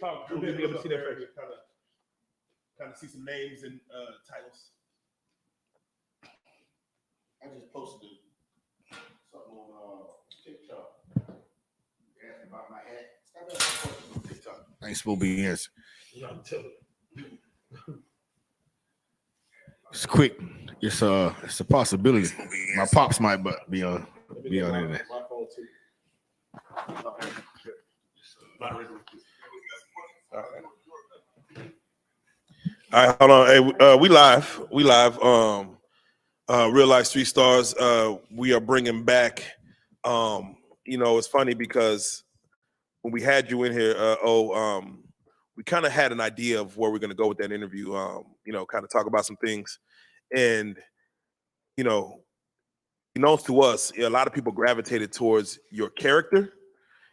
talk, you'll be able to see their face. Kind of see some names and titles. I just posted something on TikTok. Asking about my hat. Stop asking questions on TikTok. I ain't supposed to be answering. It's quick. It's a possibility. My pops might be on internet. My phone too. All right, hold on. Hey, we live. Real Life Street Stars. We are bringing back. It's funny because when we had you in here, we kind of had an idea of where we're going to go with that interview. Kind of talk about some things, and to us, a lot of people gravitated towards your character,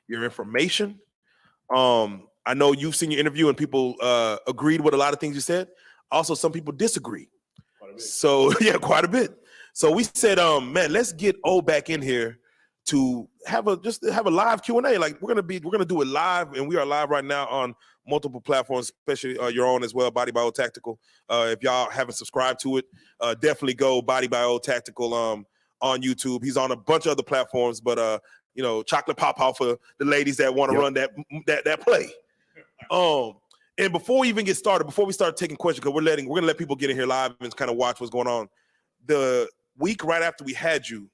your information. I know you've seen your interview and people agreed with a lot of things you said. Also, some people disagreed. So yeah, quite a bit. So we said, man, let's get O back in here to have a live Q&A. Like we're gonna do it live, and we are live right now on multiple platforms, especially your own as well, Body by O Tactical. If y'all haven't subscribed to it, definitely go Body by O Tactical on YouTube. He's on a bunch of other platforms, but chocolate pop for the ladies that want to run that play. And before we even get started, before we start taking questions, because we're gonna let people get in here live and kind of watch what's going on. The week right after we had you,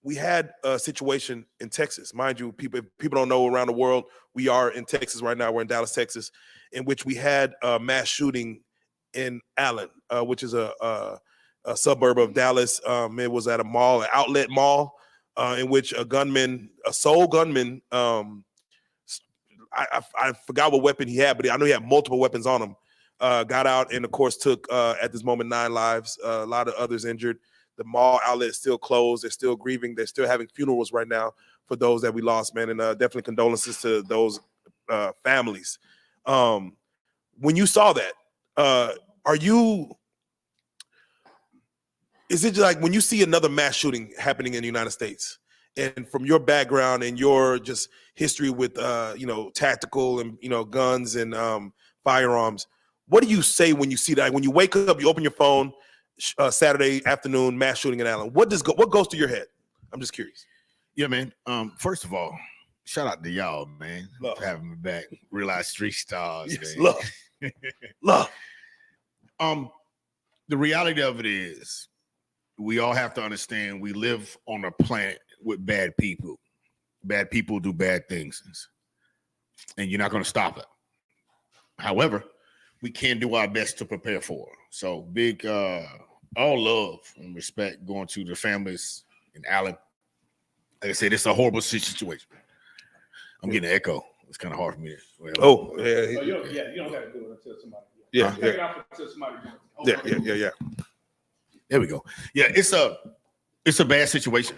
we had a situation in Texas. Mind you, if people don't know around the world, we are in Texas right now. We're in Dallas, Texas, in which we had a mass shooting in Allen, which is a suburb of Dallas. It was at a mall, an outlet mall, in which a sole gunman, I forgot what weapon he had, but I know he had multiple weapons on him, got out and, of course, took, at this moment, 9 lives, a lot of others injured. The mall outlet is still closed. They're still grieving. They're still having funerals right now for those that we lost, man, and definitely condolences to those families. When you saw that, is it like when you see another mass shooting happening in the United States, and from your background and your just history with tactical and guns and firearms, what do you say when you see that? When you wake up, you open your phone, Saturday afternoon, mass shooting in Allen. What goes through your head? I'm just curious. Yeah, man. First of all, shout out to y'all, man, for having me back. Realize Street Stars, yes, man. Love. The reality of it is, we all have to understand we live on a planet with bad people. Bad people do bad things, and you're not going to stop it. However, we can do our best to prepare for it. So big, all love and respect going to the families in Allen. Like I said, it's a horrible situation. I'm getting an echo. It's kind of hard for me. You don't got to do it until somebody. Take it off until somebody. Yeah. There we go. Yeah, it's a bad situation.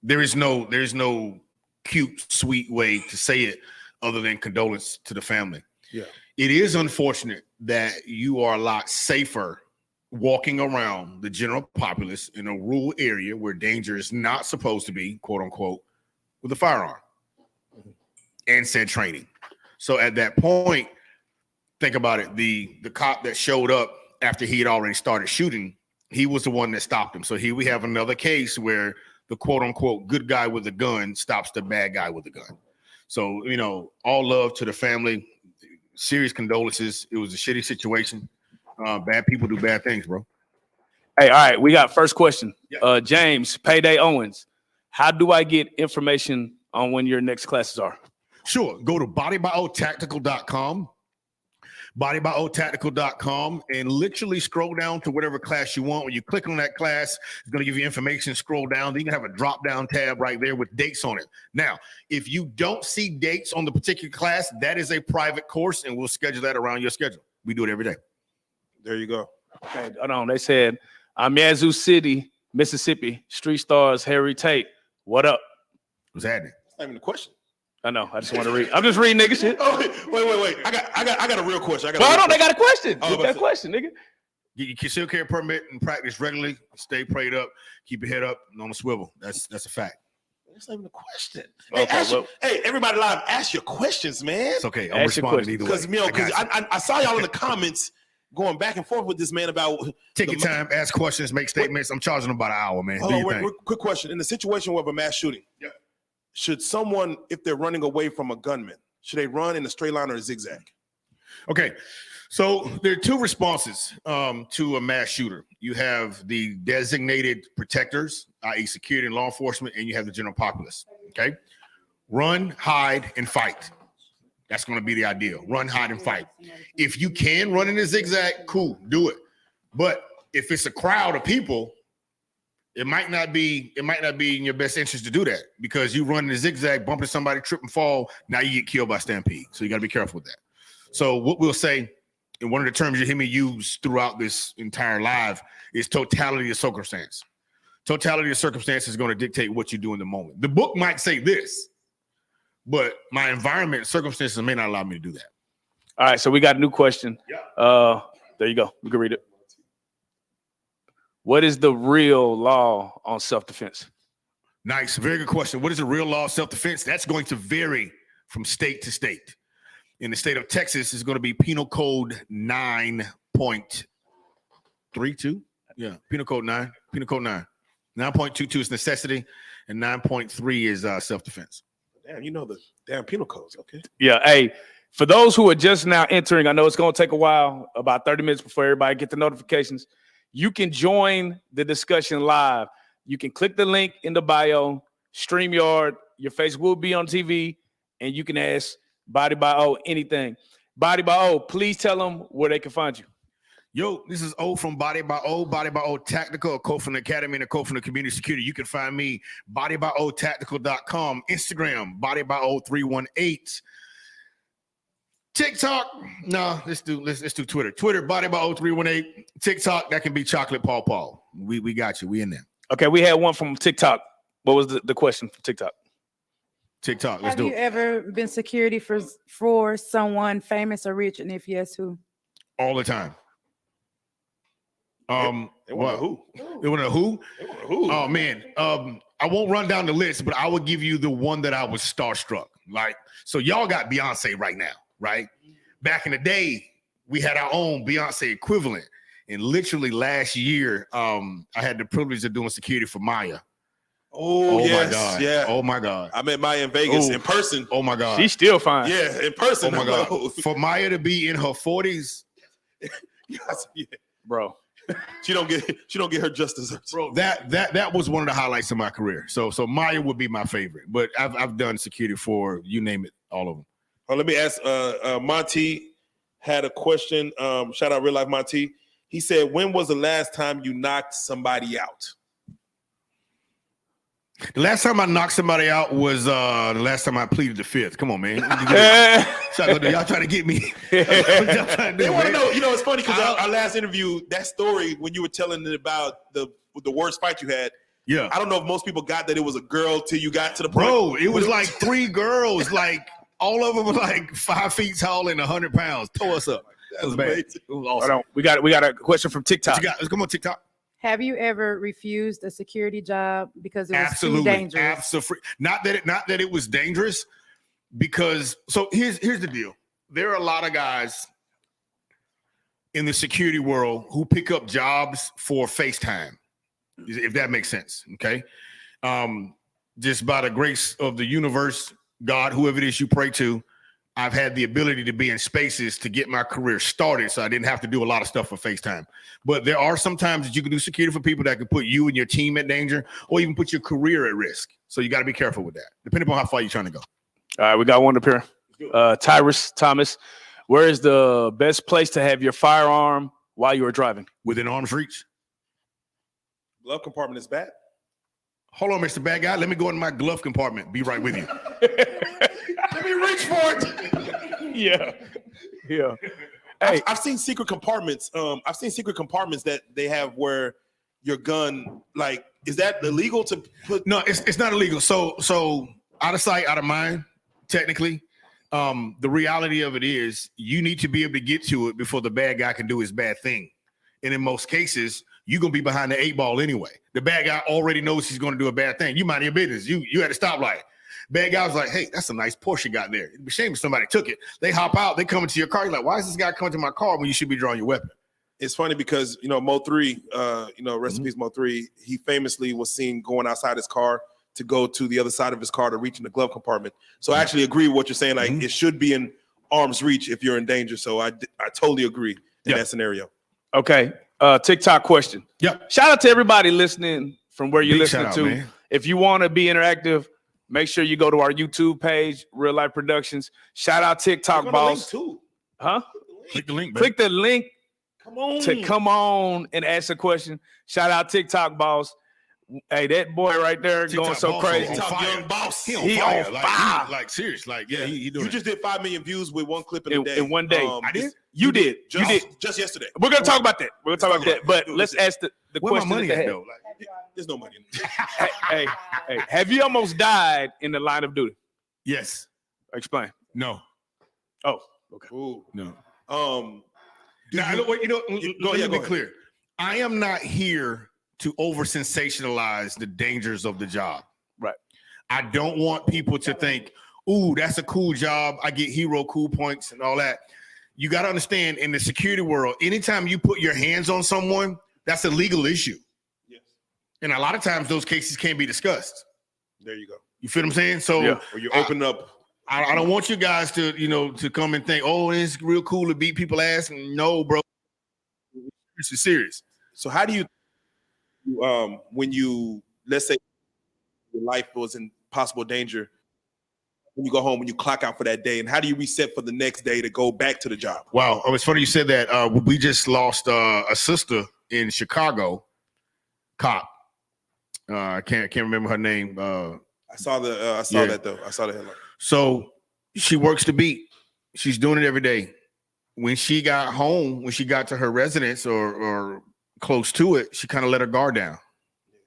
There's no cute, sweet way to say it other than condolence to the family. Yeah. It is unfortunate that you are a lot safer walking around the general populace in a rural area where danger is not supposed to be, quote unquote, with a firearm and said training. So at that point, think about it. The cop that showed up after he had already started shooting, he was the one that stopped him. So here we have another case where the quote unquote good guy with a gun stops the bad guy with a gun. So, all love to the family. Serious condolences. It was a shitty situation. Bad people do bad things, bro. Hey, all right. We got first question. Yeah. James, Payday Owens. How do I get information on when your next classes are? Sure. Go to bodybyotactical.com. bodybyotactical.com and literally scroll down to whatever class you want. When you click on that class, it's going to give you information. Scroll down. Then you can have a drop-down tab right there with dates on it. Now, if you don't see dates on the particular class, that is a private course, and we'll schedule that around your schedule. We do it every day. There you go. Okay, hold on. They said, I'm Yazoo City, Mississippi. Street Stars, Harry Tate. What up? What's happening? That's not even a question. I know. I just want to read. I'm just reading nigga shit. Oh, wait. I got a real question. They got a question. Get that question, nigga. You can still carry a permit and practice regularly. Stay prayed up. Keep your head up and on the swivel. That's a fact. That's not even a question. Okay, Hey, everybody live, ask your questions, man. It's okay. I'm Ask your responding question. either way. Because I saw y'all in the comments going back and forth with this man about Take your time, ask questions, make statements. I'm charging them about an hour, man. Hold on, quick question. In the situation of a mass shooting, should someone, if they're running away from a gunman, should they run in a straight line or a zigzag? Okay. So there are two responses to a mass shooter. You have the designated protectors, i.e. security and law enforcement, and you have the general populace, okay? Run, hide, and fight. That's going to be the ideal. Run, hide, and fight. If you can run in a zigzag, cool, do it. But if it's a crowd of people, it might not be in your best interest to do that because you run in a zigzag, bump into somebody, trip and fall, now you get killed by stampede. So you got to be careful with that. So what we'll say, and one of the terms you hear me use throughout this entire live is totality of circumstance. Totality of circumstance is going to dictate what you do in the moment. The book might say this, but my environment and circumstances may not allow me to do that. All right, so we got a new question. Yeah. There you go. You can read it. What is the real law on self-defense? Nice. Very good question. What is the real law of self-defense? That's going to vary from state to state. In the state of Texas, it's going to be Penal Code 9.32. Yeah, Penal Code 9. Penal Code 9. 9.22 is necessity, and 9.3 is self-defense. Damn, you know the damn penal codes. Okay. Yeah. Hey, for those who are just now entering, I know it's going to take a while, about 30 minutes before everybody get the notifications. You can join the discussion live. You can click the link in the bio, StreamYard. Your face will be on TV, and you can ask Body by O anything. Body by O, please tell them where they can find you. Yo, this is O from Body by O Tactical, a code from the Academy and a code from the Community Security. You can find me, bodybyo.tactical.com, Instagram, bodybyo318. TikTok, no, let's do Twitter. Twitter, bodybyo318. TikTok, that can be Chocolate Paw. We got you. We in there. Okay, we had one from TikTok. What was the question from TikTok? TikTok, let's do it. Have you ever been security for someone famous or rich, and if yes, who? All the time. They want who? They want a who? They want who? Oh man. I won't run down the list, but I will give you the one that I was starstruck. Like, so y'all got Beyonce right now, right? Back in the day, we had our own Beyonce equivalent. And literally last year, I had the privilege of doing security for Maya. Oh yes, my God. Yeah. Oh my God. I met Maya in Vegas in person. Oh my God. She's still fine. Yeah, in person. Oh my God. For Maya to be in her 40s, Yes, yeah. Bro. She don't get her just desserts. bro, that was one of the highlights of my career. So Maya would be my favorite, but I've done security for, you name it, all of them. Let me ask. Monty had a question. Shout out Real Life Monty. He said, "When was the last time you knocked somebody out?" The last time I knocked somebody out was the last time I pleaded the fifth. Come on, man. Y'all trying to get me. They want to know. You know, it's funny because our last interview, that story when you were telling it about the worst fight you had. Yeah. I don't know if most people got that it was a girl till you got to the point. Bro, it was like 3 girls, like all of them were like 5 feet tall and 100 pounds. Tore us up. That was bad. It was awesome. Hold on. We got a question from TikTok. Let's come on, TikTok. Have you ever refused a security job because it was Absolutely. too dangerous? Absolutely. Not that it was dangerous, because so here's the deal. There are a lot of guys in the security world who pick up jobs for FaceTime, if that makes sense. Okay. Just by the grace of the universe, God, whoever it is you pray to, I've had the ability to be in spaces to get my career started, so I didn't have to do a lot of stuff for FaceTime. But there are some times that you can do security for people that can put you and your team at danger, or even put your career at risk. So you got to be careful with that, depending on how far you're trying to go. All right, we got one up here. Tyrus Thomas, where is the best place to have your firearm while you are driving? Within arm's reach. Glove compartment is bad. Hold on, Mr. Bad Guy. Let me go in my glove compartment. Be right with you. Let me reach for it. Yeah. Hey, I've seen secret compartments. I've seen secret compartments that they have where your gun, like, is that illegal to put? No, it's not illegal. So out of sight, out of mind, technically. The reality of it is you need to be able to get to it before the bad guy can do his bad thing. And in most cases, you're gonna be behind the 8 ball anyway. The bad guy already knows he's gonna do a bad thing. You mind your business. You at a stoplight. Bad guy was like, hey, that's a nice Porsche you got there. It'd be a shame if somebody took it. They hop out, they come into your car. You're like, why is this guy coming to my car when you should be drawing your weapon? It's funny because, Mo3, rest in peace, Mo3, he famously was seen going outside his car to go to the other side of his car to reach in the glove compartment. So I actually agree with what you're saying. Like, it should be in arm's reach if you're in danger. So I totally agree in that scenario. Okay. TikTok question. Yep. Shout out to everybody listening from where you're Big listening shout to. out, man. If you want to be interactive, make sure you go to our YouTube page, Real Life Productions. Shout out TikTok boss. Too. Huh? Click the link, Click the link Come on. to come on and ask a question. Shout out TikTok boss. Hey, that boy right there TikTok going so boss crazy. on TikTok fire. young boss. He He on on fire. fire. Like serious. Like, yeah, he doing You it. just did 5 million views with one clip in a day. In one day. I did? You did. Just, You did. just yesterday. We're gonna talk about that. We're gonna talk about that. But Do it let's today. ask the Where my question. money at the at, head. though? Like, There's no money. Hey, have you almost died in the line of duty? yes. Explain. No. Oh, okay. Ooh. No. Do Now, you- let go me ahead. be clear. I am not here to over sensationalize the dangers of the job. Right. I don't want people to think, ooh, that's a cool job. I get hero cool points and all that. You got to understand, in the security world, anytime you put your hands on someone, that's a legal issue. Yes. And a lot of times those cases can't be discussed. There you go. You feel what I'm saying? So Yeah. Or you open up. I don't want you guys to, to come and think, oh, it's real cool to beat people ass. No, bro. This is serious. So how do you, when you, let's say your life was in possible danger, when you go home, when you clock out for that day, and how do you reset for the next day to go back to the job? Wow. Oh, it's funny you said that. We just lost a sister in Chicago, cop. I can't remember her name. I saw that though. I saw the headline. So she works the beat. She's doing it every day. When she got home, when she got to her residence or close to it, she kind of let her guard down.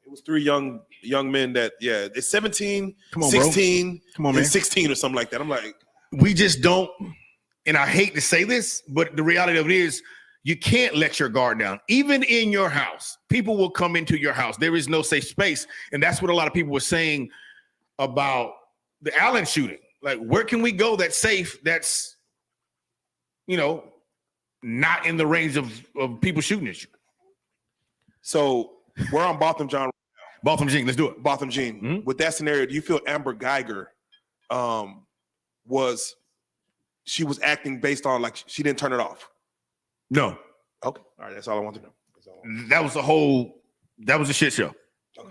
It was 3 young men that, it's 17, Come on, bro. 16, Come on, and man. 16 or something like that. I'm like, We just don't, and I hate to say this, but the reality of it is you can't let your guard down. Even in your house, people will come into your house. There is no safe space. And that's what a lot of people were saying about the Allen shooting. Like, where can we go that's safe, that's, not in the range of people shooting at you? so we're on Botham John, Botham Jean, let's do it. Botham Jean. Mhm. With that scenario, do you feel Amber Geiger was acting based on, like, she didn't turn it off? No, Okay. All right. That's all I want to know. that was a shit show. All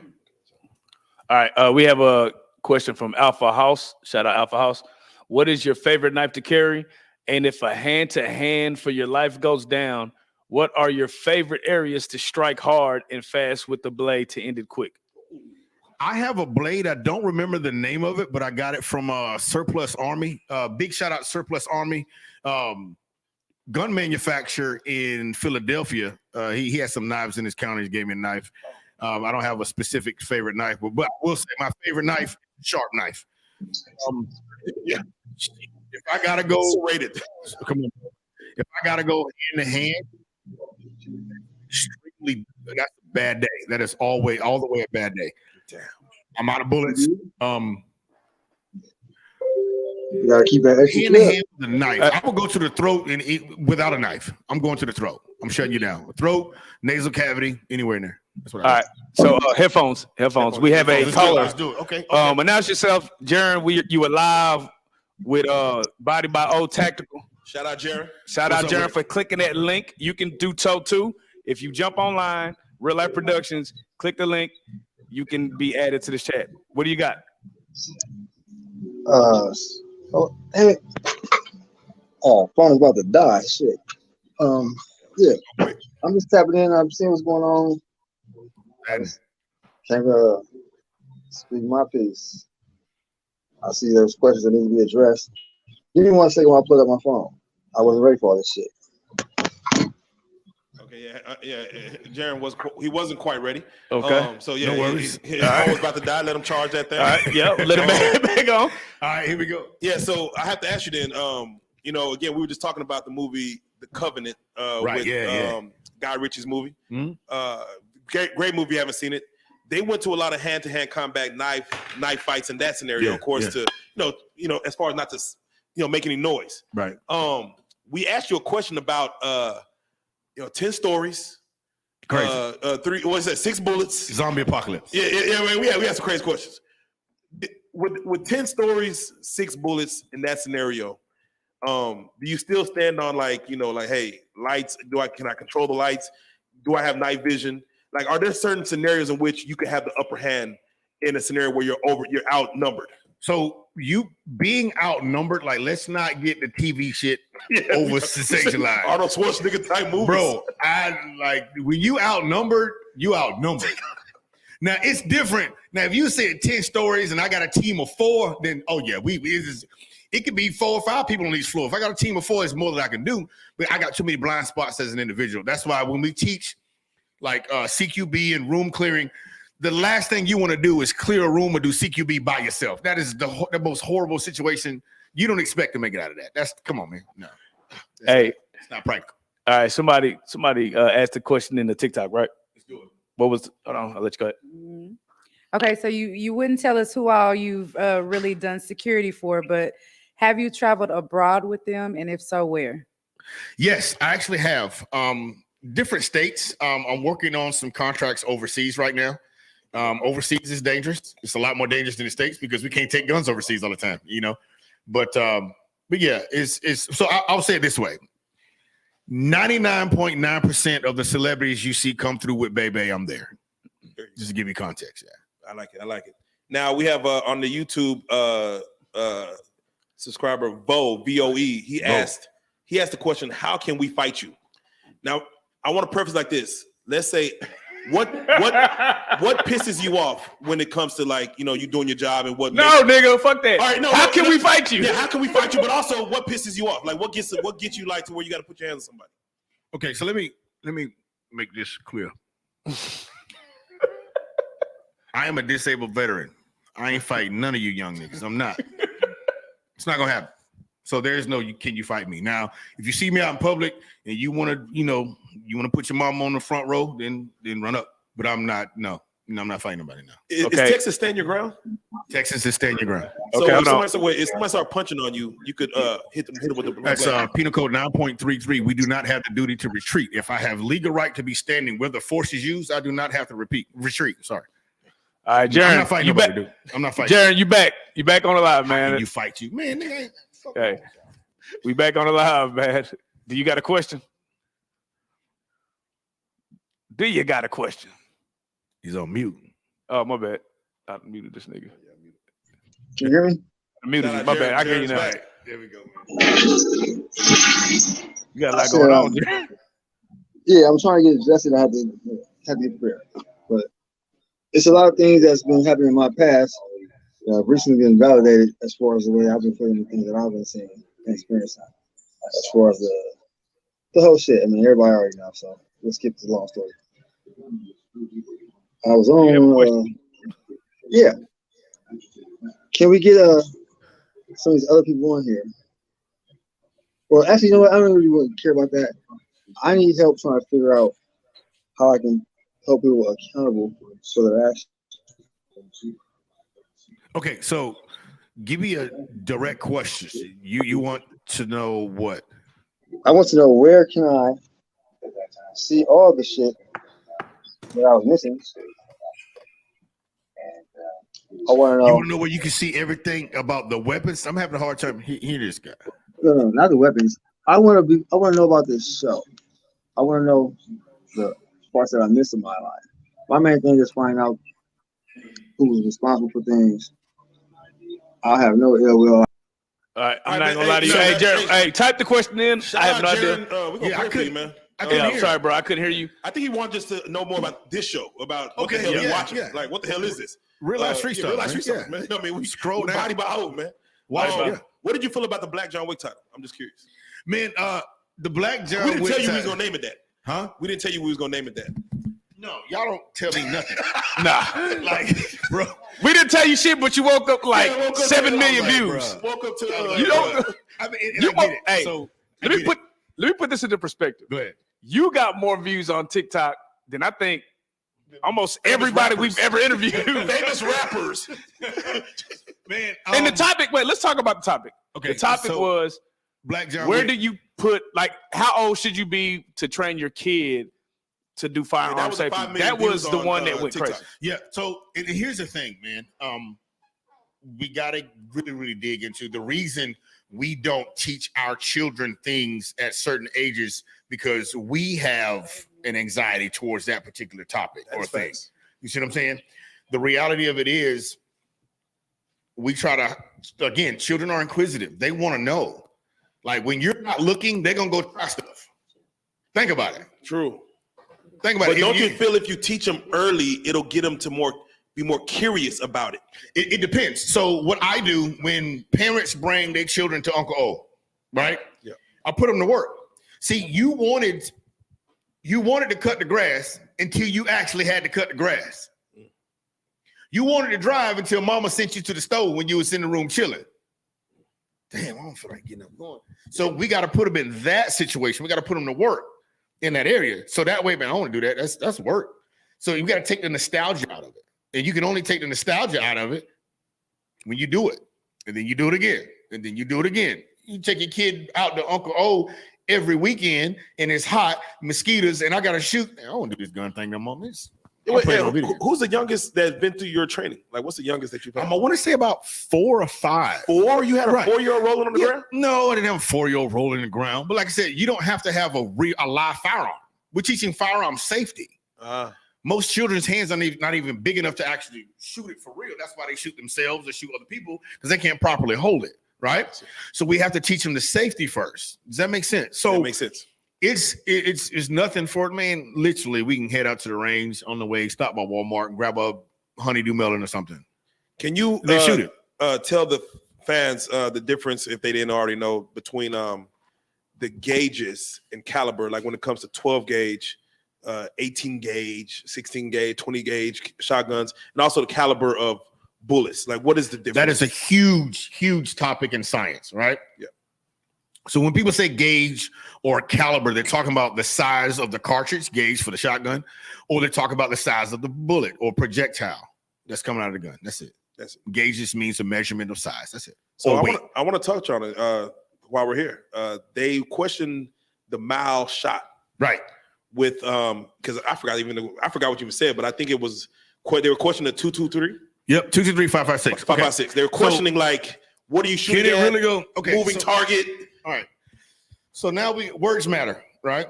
right. We have a question from Alpha House. Shout out Alpha House. What is your favorite knife to carry? And if a hand-to-hand for your life goes down, what are your favorite areas to strike hard and fast with the blade to end it quick? I have a blade. I don't remember the name of it, but I got it from Surplus Army. Big shout out Surplus Army. Gun manufacturer in Philadelphia. He has some knives in his county. He gave me a knife. I don't have a specific favorite knife, but I will say my favorite knife, sharp knife. Yeah. If I gotta go, Rated. come on. If I gotta go hand to hand, strictly, that's a bad day. That is all the way a bad day. Damn. I'm out of bullets. You gotta keep that extra Hand to clip. hand with a knife. I will go to the throat and eat without a knife. I'm going to the throat. I'm shutting you down. Throat, nasal cavity, anywhere in there. That's what All right. So headphones. We have a Let's do it. caller. Let's do it. Okay. Announce yourself, Jaron. You are live with Body by Old Tactical. Shout out, Jaron. Shout What's out, up, Jaron, Rick? for clicking that link. You can do so too. If you jump online, Real Life Productions, click the link. You can be added to the chat. What do you got? Oh, damn it. Oh, phone is about to die. Shit. Yeah. I'm just tapping in. I'm seeing what's going on. Can't speak my piece. I see there's questions that need to be addressed. Give me 1 second while I plug up my phone. I wasn't ready for all this shit. Okay, Jaron wasn't quite ready. Okay. So yeah, No worries. His phone was about to die. Let him charge that thing. All right. Yep. Let him back on. All right, here we go. Yeah. So I have to ask you then. You know, again, we were just talking about the movie The Covenant, Right, with Guy Ritchie's movie. Mhm. Great movie. You haven't seen it. They went to a lot of hand-to-hand combat, knife fights in that scenario, of course, to as far as not to make any noise. Right. We asked you a question about 10 stories. Crazy. 6 bullets. Zombie apocalypse. Yeah, man, we had some crazy questions. With 10 stories, 6 bullets in that scenario, do you still stand on hey, lights? Can I control the lights? Do I have night vision? Like, are there certain scenarios in which you can have the upper hand in a scenario where you're outnumbered? So you being outnumbered, like, let's not get the TV shit over sensationalized. Arnold Schwarzenegger type movies. Bro, when you outnumbered, you outnumbered. Now it's different. Now, if you said 10 stories and I got a team of 4, then it could be 4 or 5 people on each floor. If I got a team of 4, it's more than I can do. But I got too many blind spots as an individual. That's why when we teach CQB and room clearing, the last thing you want to do is clear a room or do CQB by yourself. That is the most horrible situation. You don't expect to make it out of that. Come on, man. No. It's not practical. All right, somebody asked a question in the TikTok, right? Let's do it. What was? Hold on, I'll let you go ahead. Mhm. Okay, so you wouldn't tell us who all you've really done security for, but have you traveled abroad with them, and if so, where? Yes, I actually have. Different states. I'm working on some contracts overseas right now. Overseas is dangerous. It's a lot more dangerous than the States because we can't take guns overseas all the time, But yeah, so I'll say it this way. 99.9% of the celebrities you see come through with Bebe, I'm there. Just to give you context. Yeah. I like it. Now we have on the YouTube subscriber Voe. He asked the question, how can we fight you? Now I want to preface like this. Let's say what pisses you off when it comes to you doing your job and what? No, nigga, fuck that. All right, no. How can we fight you? Yeah, how can we fight you? But also, what pisses you off? Like, what gets you to where you got to put your hands on somebody? Okay, so let me make this clear. I am a disabled veteran. I ain't fighting none of you young niggas. I'm not. It's not gonna happen. So there's no can you fight me? Now, if you see me out in public and you want to put your mom on the front row, then run up. But I'm not. No, I'm not fighting nobody now. Is Texas stand your ground? Texas is stand your ground. So okay, if somebody start punching on you, you could hit them with the. That's Penal Code 9.33. We do not have the duty to retreat. If I have legal right to be standing where the force is used, I do not have to retreat. Sorry. All right, Jaron, I'm not fighting nobody, dude. I'm not fighting. Jaron, you back? You back on the live, man? You fight you, man. Nigga ain't. Hey, we back on the live, man. Do you got a question? Do you got a question? He's on mute. Oh, my bad. I muted this nigga. Can you hear me? I muted you. My bad. I hear you now. Back. There we go, man. You got a lot going on, Jaron. Yeah, I'm trying to get adjusted. I have to get prepared. But it's a lot of things that's been happening in my past. Recently been validated as far as the way I've been feeling the things that I've been seeing and experiencing. As far as the whole shit. I mean, everybody already knows. So let's skip the long story. I was on. Yeah. Can we get some of these other people on here? Well, actually, you know what? I don't really care about that. I need help trying to figure out how I can hold people accountable for their actions. Okay, so give me a direct question. You want to know what? I want to know where can I see all the shit that I was missing. I want to know. You want to know where you can see everything about the weapons? I'm having a hard time hearing this guy. No, not the weapons. I want to know about this show. I want to know the parts that I missed in my life. My main thing is finding out who was responsible for things. I have no ill will. All right, I'm not gonna lie to you. Hey, Jared, hey, type the question in. I have no idea. We're gonna pray for you, man. I'm sorry, bro. I couldn't hear you. I think he wanted just to know more about this show, about what the hell you're watching. Yeah. Like, what the hell is this? Real life street stuff. Real life street stuff, man. I mean, we scroll down. Body by old, man. Wow. What did you feel about the Black John Wick title? I'm just curious. Man, the Black John We didn't Wick tell you we title. was gonna name it that. Huh? We didn't tell you we was gonna name it that. No, y'all don't tell me nothing. Nah. Like, bro. We didn't tell you shit, but you woke up like Yeah, I woke up 7 to- million I was like, views. bruh. Woke up to Like, You don't- bruh. I mean, and you I get it. woke- hey, So Let me put this into perspective. Go ahead. You got more views on TikTok than I think almost everybody we've ever interviewed. famous rappers. Man, And the topic, wait, let's talk about the topic. Okay, The topic so was, Black John where Wick. do you put, like, how old should you be to train your kid to do firearm was the safety? 5 million That was views the on, one that went TikTok. crazy. Yeah. So and here's the thing, man. We gotta really dig into the reason we don't teach our children things at certain ages because we have an anxiety towards that particular topic or That's thing. facts. You see what I'm saying? The reality of it is we try to, again, children are inquisitive. They want to know. Like when you're not looking, they're gonna go try stuff. Think about it. True. Think about But it. don't you feel if you teach them early, it'll get them to be more curious about it? It depends. So what I do when parents bring their children to Uncle O, right? Yeah. I put them to work. See, you wanted to cut the grass until you actually had to cut the grass. You wanted to drive until mama sent you to the stove when you was in the room chilling. Damn, I don't feel like getting up and going. So we got to put them in that situation. We got to put them to work in that area. So that way, man, I want to do that. That's work. So you got to take the nostalgia out of it. And you can only take the nostalgia out of it when you do it. And then you do it again. And then you do it again. You take your kid out to Uncle O every weekend and it's hot, mosquitoes, and I got to shoot. I don't do this gun thing no more. Who's the youngest that's been through your training? Like, what's the youngest that you've had? I want to say about 4 or 5. 4? You had a Right. 4-year-old rolling on the ground? No, I didn't have a 4-year-old rolling in the ground. But like I said, you don't have to have a live firearm. We're teaching firearm safety. Most children's hands are not even big enough to actually shoot it for real. That's why they shoot themselves or shoot other people because they can't properly hold it, right? So we have to teach them the safety first. Does that make sense? So That makes sense. it's nothing for it, man. Literally, we can head out to the range on the way, stop by Walmart and grab a honeydew melon or something. Can you They shoot it. Tell the fans the difference, if they didn't already know, between the gauges and caliber, like when it comes to 12 gauge, 18 gauge, 16 gauge, 20 gauge shotguns, and also the caliber of bullets? Like, what is the difference? That is a huge topic in science, right? Yeah. So when people say gauge or caliber, they're talking about the size of the cartridge, gauge for the shotgun, or they're talking about the size of the bullet or projectile that's coming out of the gun. That's it. Gauge just means a measurement of size. That's it. So Or I want to touch on it while we're here. They questioned the mile shot, right? With because I forgot what you said, but I think it was they were questioning the 223. Yep, 2, 2, 3, 5, 5, 6. 5, 5, 6. They were questioning like, what are you shooting Can it at? really go? Okay, Moving target. All right. So now words matter, right?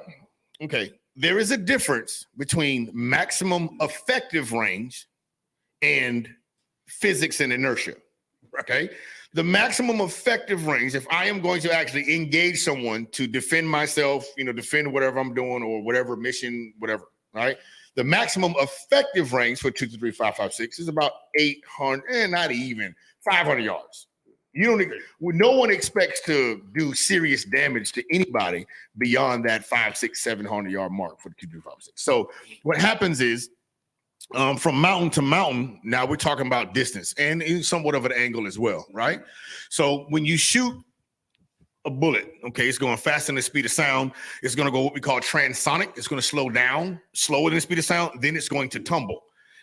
Okay. There is a difference between maximum effective range and physics and inertia. Okay. The maximum effective range, if I am going to actually engage someone to defend myself, defend whatever I'm doing or whatever mission, whatever, right? The maximum effective range for 2, 3, 5, 5, 6 is about 800, not even 500 yards. No one expects to do serious damage to anybody beyond that 500, 600, 700 yard mark for the 2, 3, 5, 6. So what happens is, from mountain to mountain, now we're talking about distance and somewhat of an angle as well, right? So when you shoot a bullet, okay, it's going faster than the speed of sound. It's going to go what we call transonic. It's going to slow down, slower than the speed of sound. Then it's going to tumble.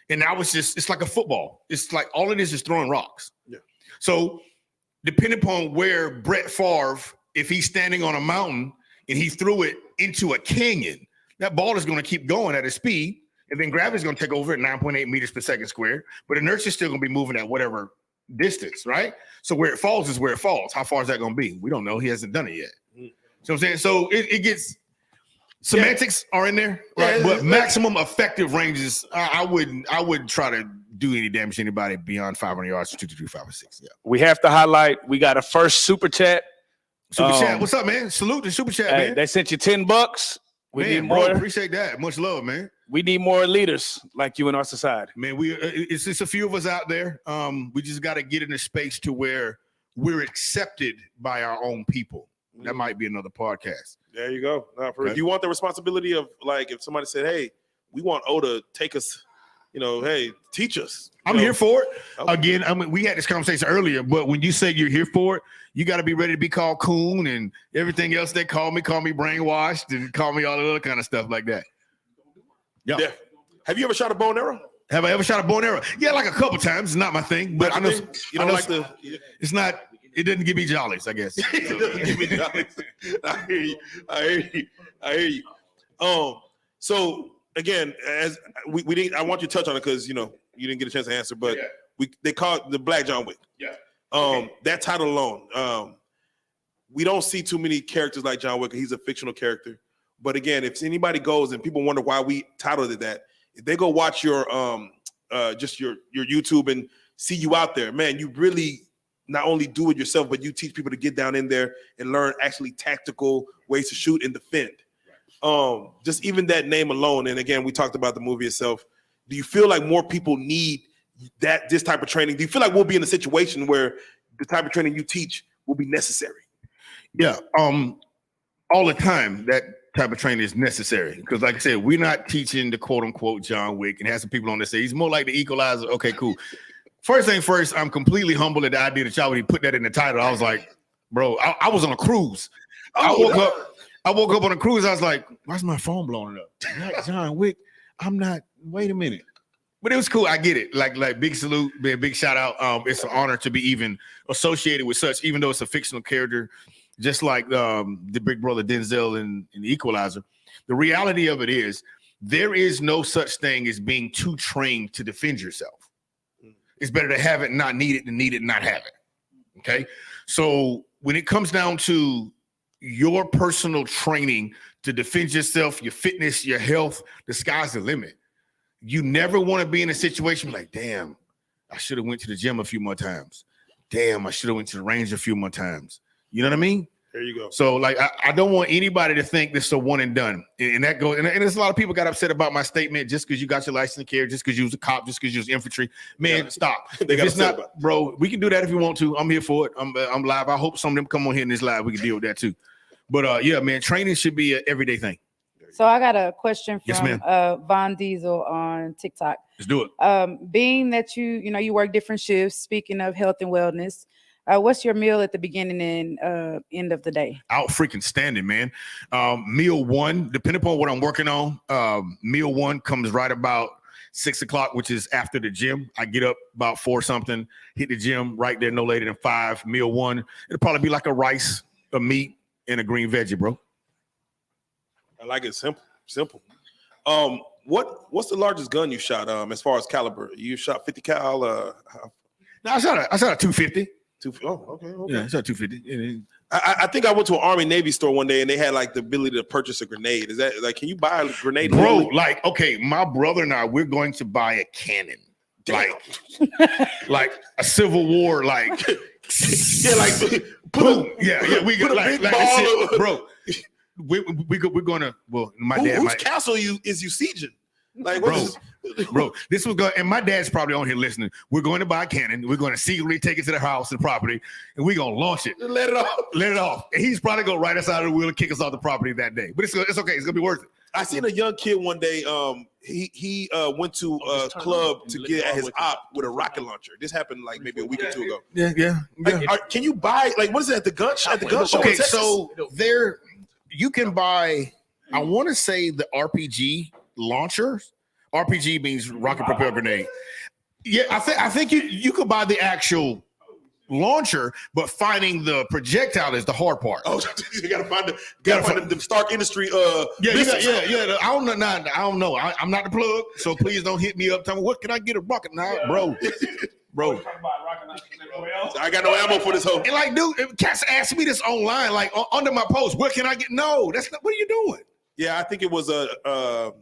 And now it's like a football. It's like all it is throwing rocks. Yeah. So depending upon where Brett Favre, if he's standing on a mountain and he threw it into a canyon, that ball is going to keep going at a speed. And then gravity is going to take over at 9.8 meters per second square, but inertia is still going to be moving at whatever distance, right? So where it falls is where it falls. How far is that going to be? We don't know. He hasn't done it yet. You know what I'm saying? So it gets semantics are in there, right? But maximum effective ranges, I wouldn't try to do any damage to anybody beyond 500 yards, 2, 3, 5, or 6. Yeah. We have to highlight. We got a first super chat. Super chat. What's up, man? Salute the super chat, Hey, man. they sent you $10. We need Bro, more. appreciate that. Much love, man. We need more leaders like you in our society. Man, it's just a few of us out there. We just got to get in a space to where we're accepted by our own people. That might be another podcast. There you go. Do you want the responsibility of, like, if somebody said, hey, we want O to take us, hey, teach us. I'm here for it. Okay. Again, I mean, we had this conversation earlier, but when you say you're here for it, you got to be ready to be called coon and everything else they call me brainwashed and call me all the other kind of stuff like that. Yeah. Have you ever shot a bow and arrow? Have I ever shot a bow and arrow? Yeah, like a couple times. It's not my thing, but I know it's not. It didn't give me jollies, I guess. It doesn't give me jollies. I hear you. So again, as we didn't, I want you to touch on it because you didn't get a chance to answer, but they call it the Black John Wick. Yeah. That title alone, we don't see too many characters like John Wick. He's a fictional character. But again, if anybody goes and people wonder why we titled it that, if they go watch your just your YouTube and see you out there, man, you really not only do it yourself, but you teach people to get down in there and learn actually tactical ways to shoot and defend. Just even that name alone. And again, we talked about the movie itself. Do you feel like more people need this type of training? Do you feel like we'll be in a situation where the type of training you teach will be necessary? Yeah. All the time that type of training is necessary because, like I said, we're not teaching the quote unquote John Wick and have some people on there say he's more like the Equalizer. Okay, cool. First thing first, I'm completely humbled at the idea that y'all would put that in the title. I was like, bro, I was on a cruise. I woke up on a cruise. I was like, why's my phone blowing up? Like John Wick. I'm not. Wait a minute. But it was cool. I get it. Like big salute, big shout out. It's an honor to be even associated with such, even though it's a fictional character, just like the big brother Denzel in The Equalizer. The reality of it is there is no such thing as being too trained to defend yourself. It's better to have it and not need it than need it and not have it. Okay. So when it comes down to your personal training to defend yourself, your fitness, your health, the sky's the limit. You never want to be in a situation like, damn, I should have went to the gym a few more times. Damn, I should have went to the range a few more times. You know what I mean? There you go. So like, I don't want anybody to think this is a one and done. And that goes, and there's a lot of people got upset about my statement just because you got your license to carry, just because you was a cop, just because you was infantry. Man, stop. They got it's not, bro, we can do that if you want to. I'm here for it. I'm live. I hope some of them come on here in this live. We can deal with that too. But yeah, man, training should be an everyday thing. So I got a question Yes, from Von Diesel on TikTok. Let's do it. Being that you work different shifts, speaking of health and wellness, what's your meal at the beginning and end of the day? Out freaking standing, man. Meal one, depending upon what I'm working on, meal one comes right about 6 o'clock, which is after the gym. I get up about 4 something, hit the gym right there, no later than 5. Meal one, it'll probably be like a rice, a meat, and a green veggie, bro. I like it simple. What's the largest gun you shot? As far as caliber, you shot 50 cal. No, I shot a 250. Oh, okay. Yeah, I shot 250. I think I went to an Army Navy store one day and they had like the ability to purchase a grenade. Is that like, can you buy a grenade? Bro, like, okay, my brother and I, we're going to buy a cannon. Damn. Like a Civil War, like yeah, like boom. Yeah, we got like I said, bro. We're gonna. Well, my dad. Whose castle is you sieging? Like, bro, this was going. And my dad's probably on here listening. We're going to buy a cannon. We're going to secretly take it to the house and property, and we're gonna launch it. Let it off. And he's probably gonna write us out of the wheel and kick us off the property that day. But it's okay. It's gonna be worth it. I seen a young kid one day. He went to a club to get at his op with a rocket launcher. This happened like maybe a week or two ago. Yeah. Like, can you buy like what is it at the gun shop? At the gun show? Okay, so there you can buy. I want to say the RPG launchers. RPG means rocket propelled grenade. Yeah, I think you could buy the actual launcher, but finding the projectile is the hard part. Oh, you gotta find the Stark Industry. Yeah. I don't know. I'm not the plug, so please don't hit me up. Tell me what can I get a rocket now, bro. I got no ammo for this hoe. And like, dude, cats asked me this online, like under my post. What can I get? No, that's not. What are you doing? Yeah, I think it was a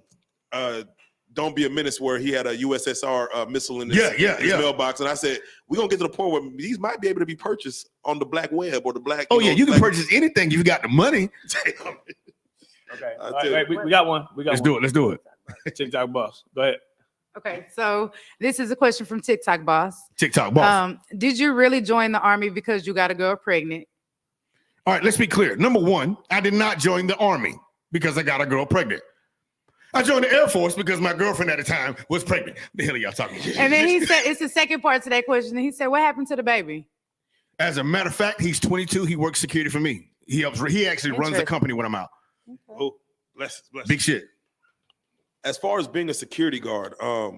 Don't Be a Menace where he had a USSR missile in his mailbox, and I said we're gonna get to the point where these might be able to be purchased on the black web or the black. You can purchase anything if you got the money. Okay, right, we got one. Let's do it. TikTok boss, go ahead. Okay, so this is a question from TikTok boss. Did you really join the Army because you got a girl pregnant? All right, let's be clear. Number one, I did not join the Army because I got a girl pregnant. I joined the Air Force because my girlfriend at the time was pregnant. The hell are y'all talking about? And then he said, it's the second part to that question. He said, what happened to the baby? As a matter of fact, he's 22. He works security for me. He actually runs the company when I'm out. Oh, bless. Big shit. As far as being a security guard, I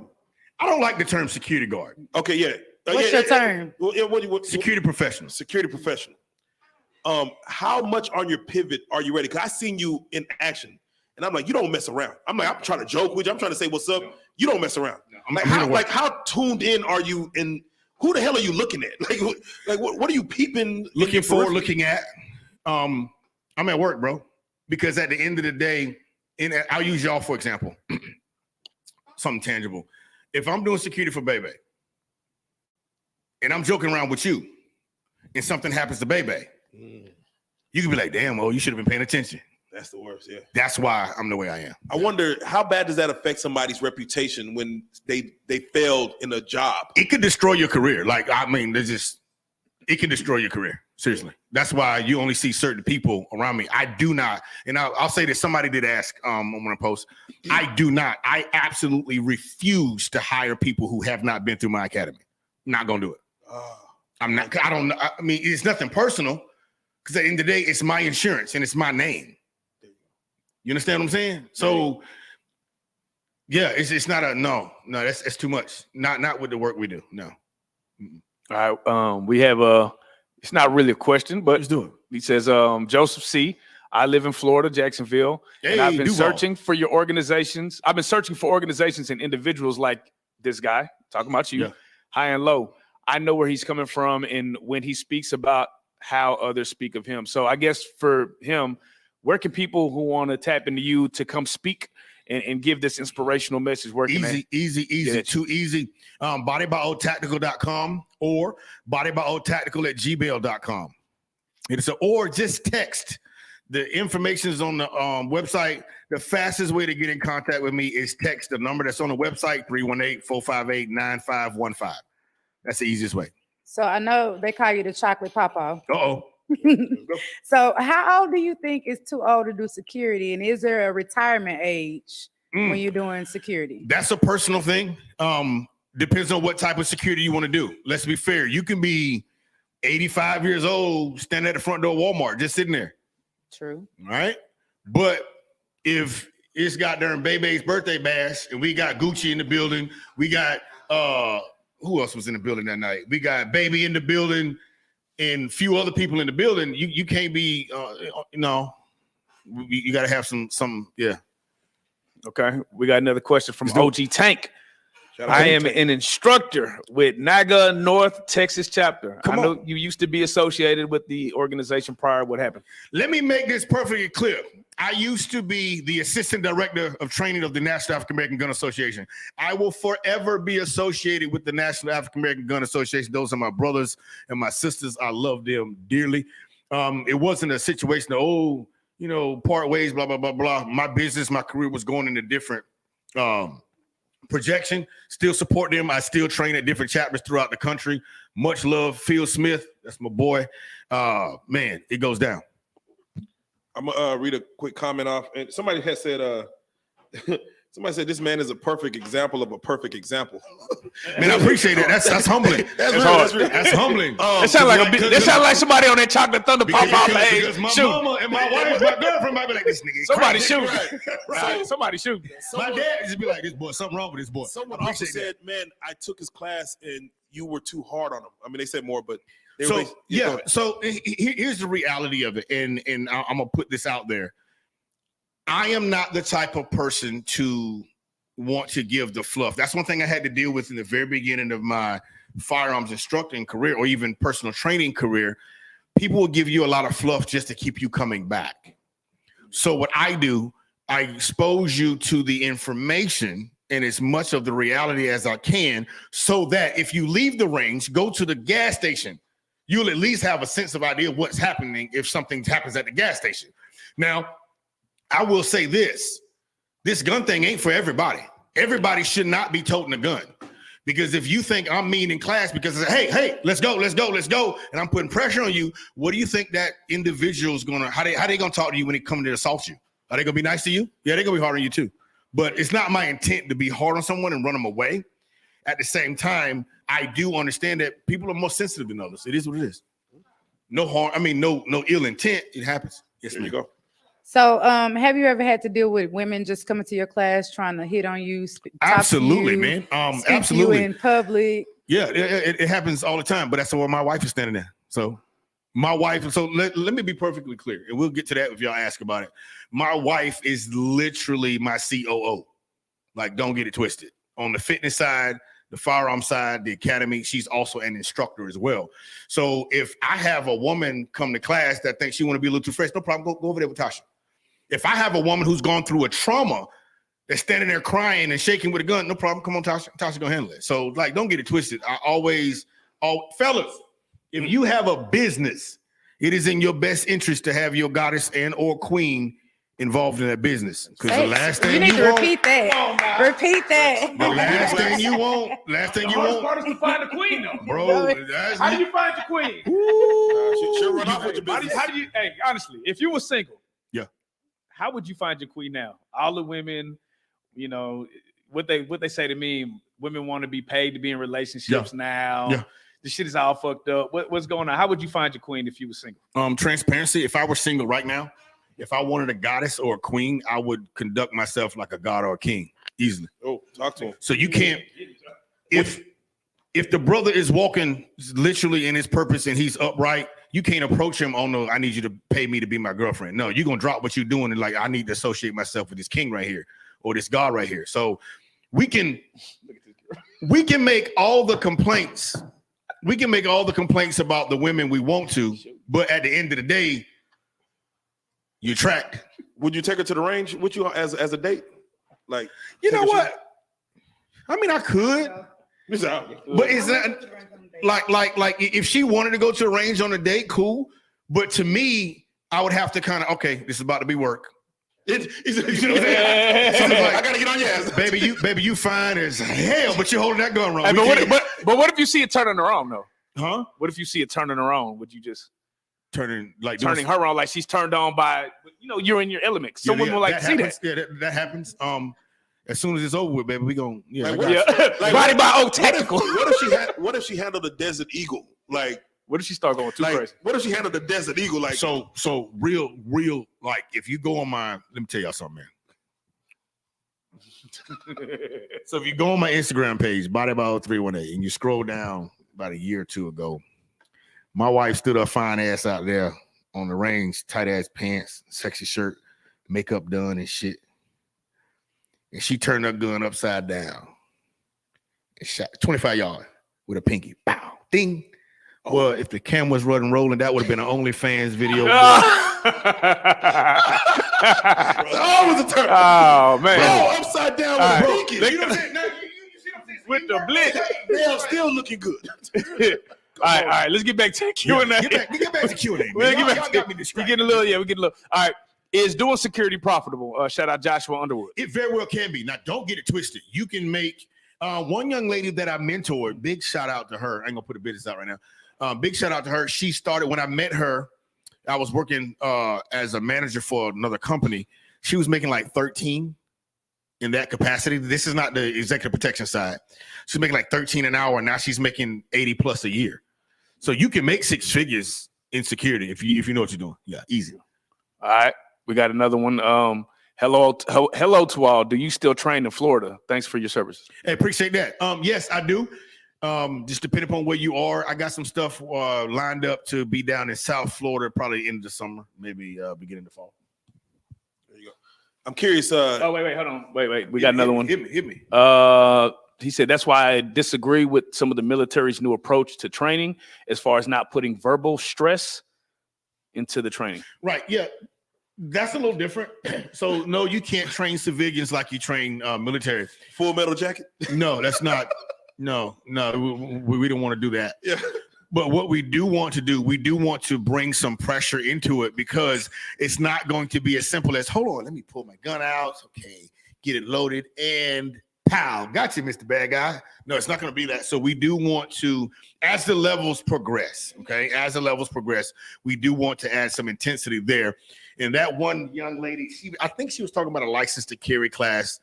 don't like the term security guard. okay, yeah. What's your term? What, Security professional. security professional. How much on your pivot are you ready? Because I seen you in action, and I'm like, you don't mess around. I'm trying to joke with you. I'm trying to say what's up. You don't mess around. How tuned in are you? And who the hell are you looking at? What are you peeping? Looking forward, looking at. I'm at work, bro. Because at the end of the day, I'll use y'all for example. Something tangible. If I'm doing security for Bebe, and I'm joking around with you, and something happens to Bebe, you can be like, damn, you should have been paying attention. That's the worst, yeah. That's why I'm the way I am. I wonder how bad does that affect somebody's reputation when they failed in a job? It could destroy your career. It can destroy your career. Seriously. That's why you only see certain people around me. I do not, and I'll say this, somebody did ask on one post, I absolutely refuse to hire people who have not been through my academy. I'm not gonna do it. It's nothing personal, because at the end of the day, it's my insurance and it's my name. You understand what I'm saying? So yeah, it's not that's too much. Not with the work we do. No. All right. We have it's not really a question, but Let's do it. He says, Joseph C. I live in Florida, Jacksonville, and I've been searching for your organizations. I've been searching for organizations and individuals like this guy, talking about you, high and low. I know where he's coming from and when he speaks about how others speak of him. So I guess for him, where can people who want to tap into you to come speak and give this inspirational message? Easy, too easy. Bodybyotactical.com or bodybyotactical@gmail.com. Or just text. The information is on the website. The fastest way to get in contact with me is text the number that's on the website, 318-458-9515. That's the easiest way. So I know they call you the chocolate papa. Uh-oh. So how old do you think is too old to do security? And is there a retirement age when you're doing security? That's a personal thing. Depends on what type of security you want to do. Let's be fair. You can be 85 years old, standing at the front door of Walmart, just sitting there. True. All right. But if it's got during Bebe's birthday bash and we got Gucci in the building, we got who else was in the building that night? We got Baby in the building and a few other people in the building. You can't be you got to have some. Okay. We got another question from OG Tank. I am an instructor with NAGA North Texas chapter. I know you used to be associated with the organization prior. What happened? Let me make this perfectly clear. I used to be the assistant director of training of the National African American Gun Association. I will forever be associated with the National African American Gun Association. Those are my brothers and my sisters. I love them dearly. It wasn't a situation of, part ways, blah, blah, blah, blah. My business, my career was going in a different projection. Still support them. I still train at different chapters throughout the country. Much love, Phil Smith. That's my boy. Man, it goes down. I'm gonna read a quick comment off. And somebody has said, somebody said this man is a perfect example of a perfect example. Man, I appreciate it. That's humbling. That's humbling. That sound like somebody on that Chocolate Thunder pop off. Because my mama and my wife, my girlfriend might be like, this nigga. Somebody shoot. Right. Somebody shoot. My dad just be like, this boy, something wrong with this boy. Someone also said, man, I took his class and you were too hard on him. I mean, they said more, but so here's the reality of it, and I'm gonna put this out there. I am not the type of person to want to give the fluff. That's one thing I had to deal with in the very beginning of my firearms instructing career, or even personal training career. People will give you a lot of fluff just to keep you coming back. So what I do, I expose you to the information and as much of the reality as I can, so that if you leave the range, go to the gas station, you'll at least have a sense of idea of what's happening if something happens at the gas station. Now, I will say this gun thing ain't for everybody. Everybody should not be toting a gun. Because if you think I'm mean in class because I say, hey, let's go, and I'm putting pressure on you, what do you think that individual's gonna, how they gonna talk to you when they come to assault you? Are they gonna be nice to you? Yeah, they're gonna be hard on you too. but it's not my intent to be hard on someone and run them away. At the same time, I do understand that people are more sensitive than others. It is what it is. No harm. I mean, no ill intent. It happens. Yes, There you ma'am. go. So, have you ever had to deal with women just coming to your class trying to hit on you? Absolutely, man. Speak to you Absolutely. in public. Yeah, it happens all the time, but that's where my wife is standing there. So my wife, so let me be perfectly clear, and we'll get to that if y'all ask about it. My wife is literally my COO. Like, don't get it twisted. On the fitness side, the firearm side, the academy, she's also an instructor as well. So if I have a woman come to class that thinks she want to be a little too fresh, no problem, go over there with Tasha. If I have a woman who's gone through a trauma that's standing there crying and shaking with a gun, no problem. Come on, Tasha. Tasha gonna handle it. So, like, don't get it twisted. Fellas, if you have a business, it is in your best interest to have your goddess and or queen involved in that business. Because the last thing you need to want, repeat that. Repeat that. the last thing you want, part is to find the queen, though. bro. How do you find your queen? She'll run off with your How do business. you, hey, honestly, if you were single, Yeah. how would you find your queen now? All the women, you know, what they say to me, women want to be paid to be in relationships now. Yeah. The shit is all fucked up. What's going on? How would you find your queen if you were single? Transparency. If I were single right now, if I wanted a goddess or a queen, I would conduct myself like a god or a king easily. Oh, talk to him. So you can't, if the brother is walking literally in his purpose and he's upright, you can't approach him on the, I need you to pay me to be my girlfriend. No, you're gonna drop what you're doing and like, I need to associate myself with this king right here or this god right here. So we can make all the complaints. We can make all the complaints about the women we want to, but at the end of the day, you attract. Would you take her to the range with you as a date? Like, You know take her what? I mean, I could, Miss out. but is that like if she wanted to go to a range on a date, cool. But to me, I would have to kind of, okay, this is about to be work. You know what I'm saying? So like, I gotta get on your ass, baby, you fine as hell, but you're holding that gun wrong. Hey, We can't- but what if you see it turning her on though? huh? What if you see it turning her on? Would you just Turning her on like she's turned on by, you know, you're in your element? Some women like to see that. Yeah, that happens. As soon as it's over with, baby, we gonna Like, I what got you. Yeah. Like, Body by O What tactical. if she handled the Desert Eagle? Like, What if she start going too crazy? what if she handled the Desert Eagle? Like, So real, like if you go on my, let me tell y'all something, man. So if you go on my Instagram page, BodyBall318, and you scroll down about a year or two ago, my wife stood her fine ass out there on the range, tight ass pants, sexy shirt, makeup done and shit. And she turned her gun upside down and shot 25 yards with a pinky. Bow, ding. Well, if the camera's running rolling, that would have been an OnlyFans video. oh, it was a turn. Oh man. Oh, upside down with All right. pinky. You know what I'm saying? Now, you see what I'm saying? With the blick. Damn, still looking good. All right. Let's get back to the Q&A. Get back to Q&A. We'll Y'all get back got to me we distracted. getting a little. All right. Is doing security profitable? Shout out Joshua Underwood. It very well can be. Now, don't get it twisted. You can make one young lady that I mentored. Big shout out to her. I ain't gonna put the business out right now. Big shout out to her. She started when I met her. I was working as a manager for another company. She was making like 13 in that capacity. This is not the executive protection side. She's making like 13 an hour. Now she's making 80 plus a year. So you can make six figures in security if you know what you're doing. Yeah, easy. All right. We got another one. Hello to all. Do you still train in Florida? Thanks for your services. Hey, appreciate that. Yes, I do. Just depending upon where you are, I got some stuff lined up to be down in South Florida, probably in the summer, maybe beginning of fall. There you go. I'm curious. Wait, hold on. Wait. We got another one. Hit me. He said that's why I disagree with some of the military's new approach to training, as far as not putting verbal stress into the training. Right. Yeah. That's a little different. So no, you can't train civilians like you train military. Full Metal Jacket. No, that's not. No, we don't want to do that. Yeah. But what we do want to do, we do want to bring some pressure into it because it's not going to be as simple as, hold on, let me pull my gun out. Okay, get it loaded and pow. Got you, Mr. Bad Guy. No, it's not going to be that. So we do want to, as the levels progress, we do want to add some intensity there. And that one young lady, I think she was talking about a license to carry class.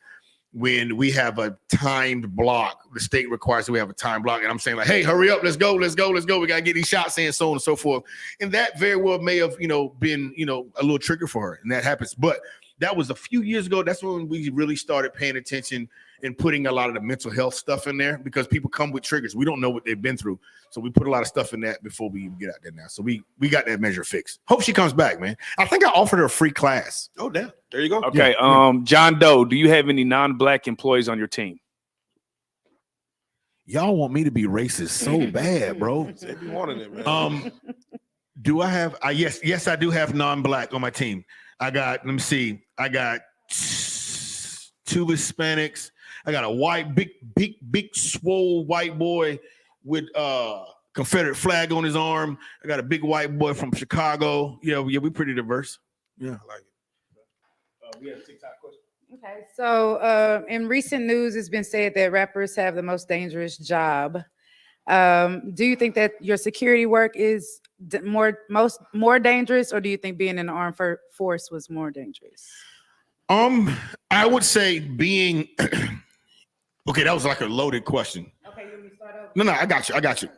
when we have a timed block. The state requires that we have a time block, and I'm saying like, hey, hurry up, let's go. We gotta get these shots in, so on and so forth. And that very well may have, been, a little trigger for her, and that happens. But that was a few years ago. That's when we really started paying attention and putting a lot of the mental health stuff in there, because people come with triggers. We don't know what they've been through. So we put a lot of stuff in that before we even get out there now. So we got that measure fixed. Hope she comes back, man. I think I offered her a free class. Oh, damn. There you go. Okay. John Doe, do you have any non-black employees on your team? Y'all want me to be racist so bad, bro. They be wanting it, man. Do I have yes, I do have non-black on my team. I got 2 Hispanics. I got a white, big, swole white boy with Confederate flag on his arm. I got a big white boy from Chicago. Yeah, we pretty diverse. Yeah, I like it. We have a TikTok question. Okay, so in recent news, it's been said that rappers have the most dangerous job. Do you think that your security work is more dangerous, or do you think being in the armed force was more dangerous? I would say being okay. That was like a loaded question. Okay, you want me to start over? No, I got you.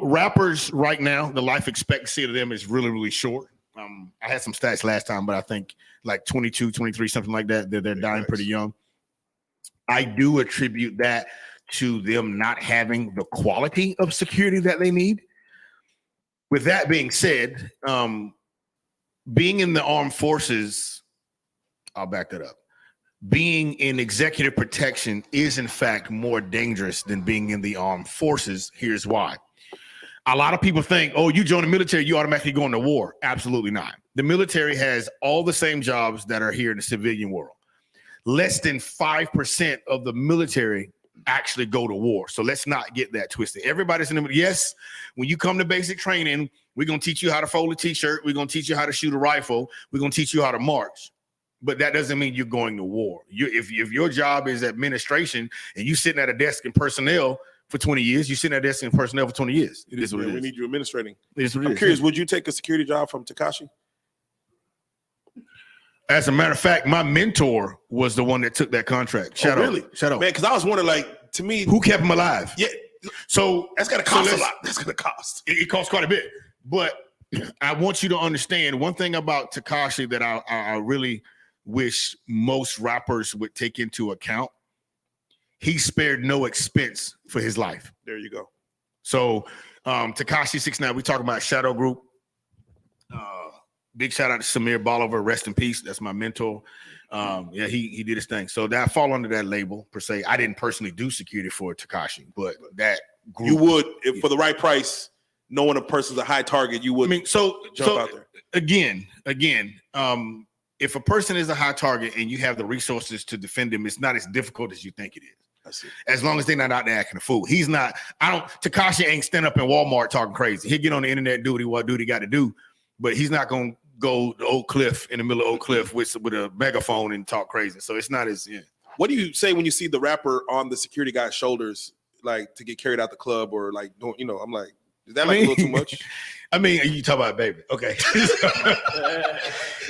Rappers right now, the life expectancy of them is really, really short. I had some stats last time, but I think like 22, 23, something like that. They're dying pretty young. I do attribute that to them not having the quality of security that they need. With that being said, being in the armed forces, I'll back that up. Being in executive protection is in fact more dangerous than being in the armed forces. Here's why. A lot of people think, oh, you join the military, you automatically go into war. Absolutely not. The military has all the same jobs that are here in the civilian world. Less than 5% of the military actually go to war. So let's not get that twisted. Everybody's in the, yes, when you come to basic training, we're going to teach you how to fold a t-shirt. We're going to teach you how to shoot a rifle. We're going to teach you how to march. But that doesn't mean you're going to war. If your job is administration and you sitting at a desk in personnel for 20 years, you sitting at a desk in personnel for 20 years. It is what it is. We need you administrating. It is what it I'm is. curious, would you take a security job from Tekashi? As a matter of fact, my mentor was the one that took that contract. Shout out. Really? Shout out. Man, because I was wondering, like, to me, Who kept him alive? yeah, So that's gonna cost a lot. That's gonna cost. It costs quite a bit. But I want you to understand one thing about Tekashi that I really wish most rappers would take into account. He spared no expense for his life. There you go. So Tekashi 6ix9ine, we talking about Shadow Group. Big shout out to Samir Bolivar, rest in peace. That's my mentor. Yeah, he did his thing. So that I fall under that label per se. I didn't personally do security for Tekashi, but that group, You would, if for the right price, knowing a person's a high target, you would. I mean, so out there. again, if a person is a high target and you have the resources to defend him, it's not as difficult as you think it is. I see. As long as they're not out there acting a fool. He's not. Tekashi ain't stand up in Walmart talking crazy. He'll get on the internet, do what he got to do, but he's not gonna go to Oak Cliff in the middle of Oak Cliff with a megaphone and talk crazy. So it's not as What do you say when you see the rapper on the security guy's shoulders, like to get carried out the club or like don't I'm like, is that like a little too much? I mean, you talk about baby. Okay.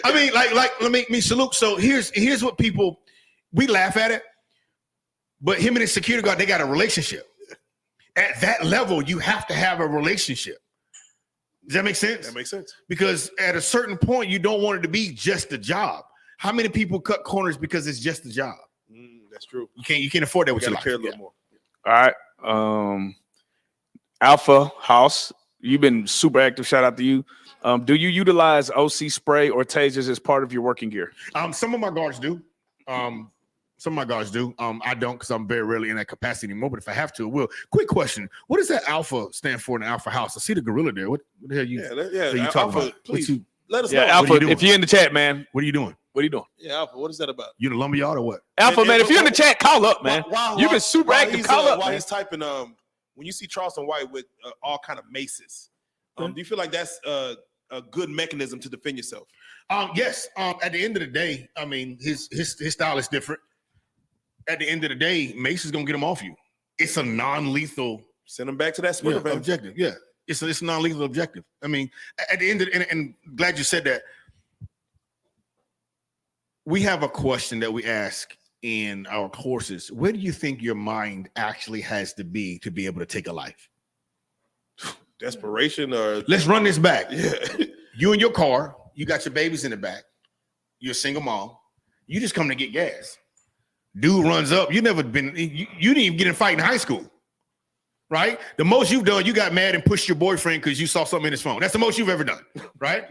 I mean, let me salute. So here's what people, we laugh at it, but him and his security guard, they got a relationship. At that level, you have to have a relationship. Does that make sense? That makes sense. Because at a certain point, you don't want it to be just a job. How many people cut corners because it's just a job? That's true. You can't afford that with your life. Care a little more. All right. Alpha House, you've been super active. Shout out to you. Do you utilize OC spray or tasers as part of your working gear? Some of my guards do. I don't, because I'm very rarely in that capacity anymore. But if I have to, I will. Quick question: what does that Alpha stand for in the Alpha House? I see the gorilla there. What the hell you? Yeah. You talking about? Please let us know. Yeah, Alpha. If you're in the chat, man, What are you doing? what are you doing? Yeah, Alpha. What is that about? You in the lumberyard or what? Alpha, And man, if you're in the chat, call up, man. You've been super active. Call up, while man. he's typing. When you see Charleston White with all kind of maces, do you feel like that's a good mechanism to defend yourself? Yes. At the end of the day, I mean, his style is different. At the end of the day, Mace is gonna get him off you. It's a non-lethal. Send him back to that Springer van. Objective. Yeah, it's a non-lethal objective. I mean, at the end of and glad you said that. We have a question that we ask in our courses, where do you think your mind actually has to be able to take a life? Desperation or Let's run this back. yeah. You in your car, you got your babies in the back. You're a single mom. You just come to get gas. Dude runs up. You didn't even get in a fight in high school, right? The most you've done, you got mad and pushed your boyfriend because you saw something in his phone. That's the most you've ever done, right?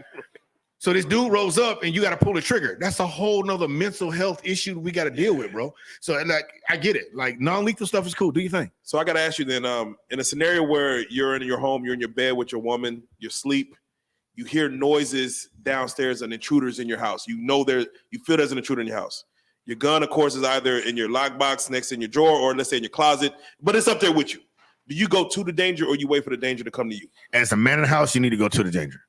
So this dude rolls up and you got to pull the trigger. That's a whole nother mental health issue we got to deal with, bro. So like, I get it. Like non-lethal stuff is cool. Do you think? So I got to ask you then, in a scenario where you're in your home, you're in your bed with your woman, you sleep, you hear noises downstairs and intruders in your house. You feel there's an intruder in your house. Your gun, of course, is either in your lockbox next in your drawer or let's say in your closet, but it's up there with you. Do you go to the danger or you wait for the danger to come to you? As a man in the house, you need to go to the danger.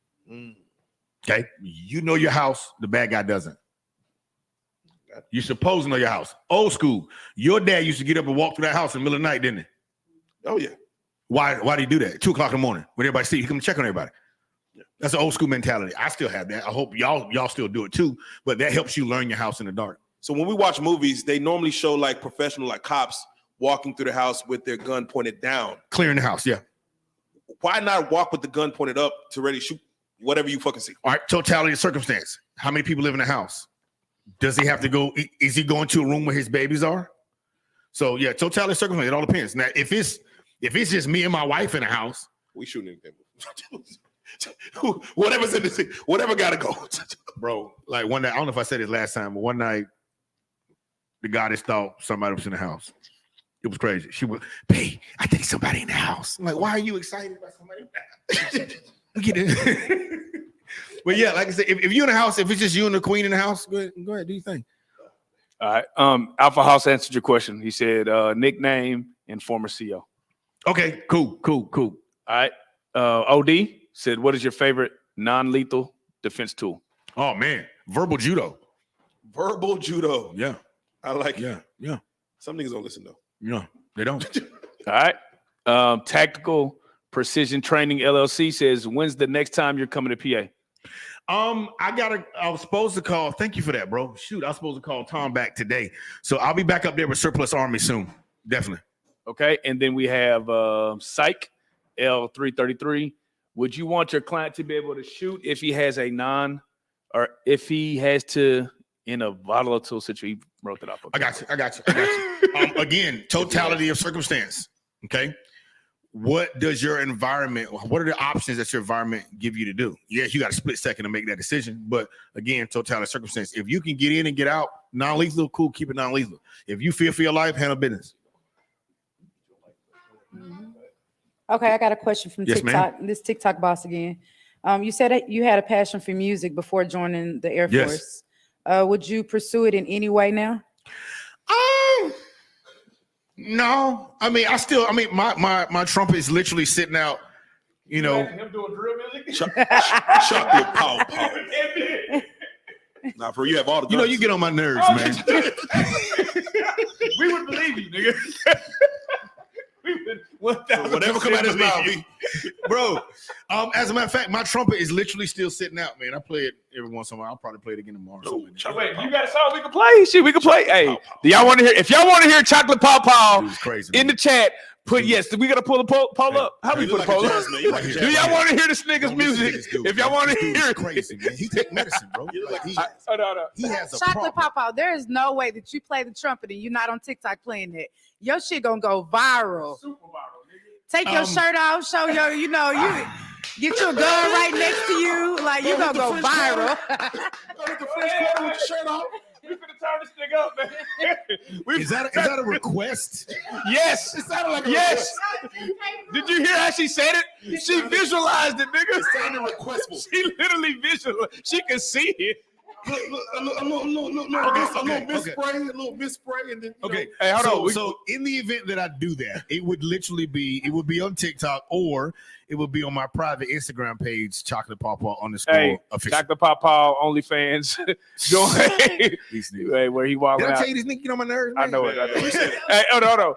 Okay? You know your house, the bad guy doesn't. You're supposed to know your house. Old school. Your dad used to get up and walk through that house in the middle of the night, didn't he? Oh, yeah. Why do you do that? 2 o'clock in the morning when everybody sleeps, you come check on everybody. That's an old school mentality. I still have that. I hope y'all still do it too, but that helps you learn your house in the dark. So when we watch movies, they normally show like professional, like cops walking through the house with their gun pointed down. Clearing the house, yeah. Why not walk with the gun pointed up to ready to shoot whatever you fucking see? All right, totality of circumstance. How many people live in the house? Does he have to go? Is he going to a room where his babies are? So yeah, totality of circumstance. It all depends. Now, if it's just me and my wife in the house, we shooting anything. Whatever's in the scene, whatever gotta go. Bro, like one night, I don't know if I said it last time, but one night the goddess thought somebody was in the house. It was crazy. She was, hey, I think somebody in the house. I'm like, why are you excited about somebody in the house? Get it. But yeah, like I said, if you're in the house, if it's just you and the queen in the house, go ahead, do your thing. All right. Alpha House answered your question. He said nickname and former CEO. Okay, cool. All right. OD said, what is your favorite non-lethal defense tool? Oh man, verbal judo. Verbal judo. Yeah. I like it. Yeah. Some niggas don't listen though. No, they don't. All right. Tactical Precision Training LLC says, when's the next time you're coming to PA? I was supposed to call. Thank you for that, bro. Shoot, I was supposed to call Tom back today. So I'll be back up there with Surplus Army soon. Definitely. Okay. And then we have Psych L333. Would you want your client to be able to shoot if he has or if he has to in a volatile situation? He wrote that up. Okay. I got you. Again, totality of circumstance. Okay. What does your environment, what are the options that your environment give you to do? Yes, you got a split second to make that decision. But again, totality of circumstance. If you can get in and get out, non-lethal, cool, keep it non-lethal. If you fear for your life, handle business. Okay, I got a question from Yes, TikTok. This TikTok boss again. You said that you had a passion for music before joining the Air Force. Yes. Would you pursue it in any way now? No. I mean, my trumpet is literally sitting out, you know. Him doing drill music? Chocolate pow pow. Nah, bro, you have all the guns. You know, you get on my nerves, man. We would believe you, nigga. Whatever come out of his mouth, bro. As a matter of fact, my trumpet is literally still sitting out, man. I play it every once in a while. I'll probably play it again tomorrow. Wait, you got a song we can play? Shit, we can play. Hey, do y'all want to hear? If y'all want to hear Chocolate Pow Pow in the chat, put yes. We gotta pull the poll up. How we put a poll up? Do y'all want to hear this nigga's music? If y'all want to hear it, crazy man. He take medicine, bro. He has a Chocolate problem. Pow Pow. There is no way that you play the trumpet and you're not on TikTok playing it. Your shit gonna go viral. super viral, nigga. Take your shirt off, show your, you get your gun right next to you, like you gonna go viral. the French quarter with your shirt off. We finna turn this thing up, man. Is that a request? Yes. It sounded like a yes. Did you hear how she said it? She visualized it, nigga. It sounded requestful. She literally visualized. She could see it. A little misspray, and then okay. Hey, hold on. So in the event that I do that, it would on TikTok or it would be on my private Instagram page, Chocolate Pawpaw _official. Chocolate Pawpaw OnlyFans. Hey, where he walking Did I out. tell you this nigga get on my nerves? I know it. Hey, hold on. All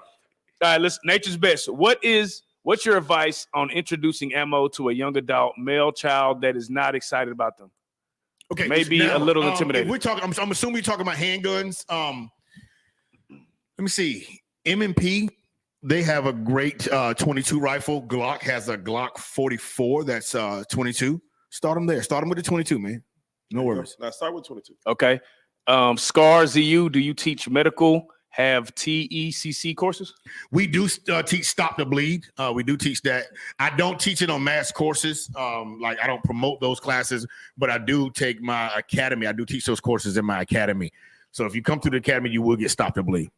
right, listen. Nature's best. What's your advice on introducing ammo to a young adult male child that is not excited about them? Okay, maybe now, a little intimidating. If we're talking, I'm assuming we're talking about handguns. Let me see. M&P, they have a great 22 rifle. Glock has a Glock 44 that's 22. Start them there. Start them with the 22, man. No worries. Now start with 22. Okay. SCAR ZU, do you teach medical, have TECC courses? We do teach Stop the Bleed. We do teach that. I don't teach it on mass courses. Like I don't promote those classes, but I do take my academy. I do teach those courses in my academy. So if you come to the academy, you will get Stop the Bleed.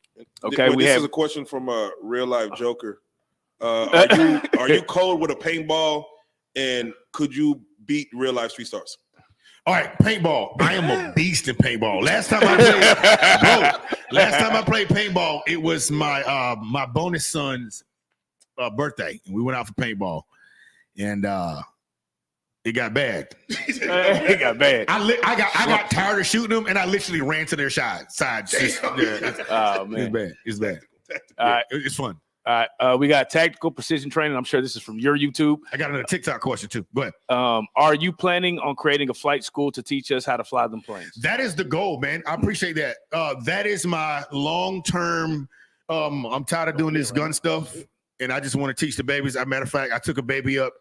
Okay, This is a question from a real life Joker. Are you cold with a paintball, and could you beat real life street stars? All right, paintball. I am a beast in paintball. Last time I played paintball, it was my my bonus son's birthday, and we went out for paintball, and it got bad. It got bad. I got tired of shooting them, and I literally ran to their sides. Oh man, It's bad. All right. It's fun. All right, we got tactical precision training. I'm sure this is from your YouTube. I got another TikTok question too. Go ahead. Are you planning on creating a flight school to teach us how to fly them planes? That is the goal, man. I appreciate that. That is my long-term. I'm tired of doing this gun stuff, and I just want to teach the babies. As a matter of fact, I took a baby up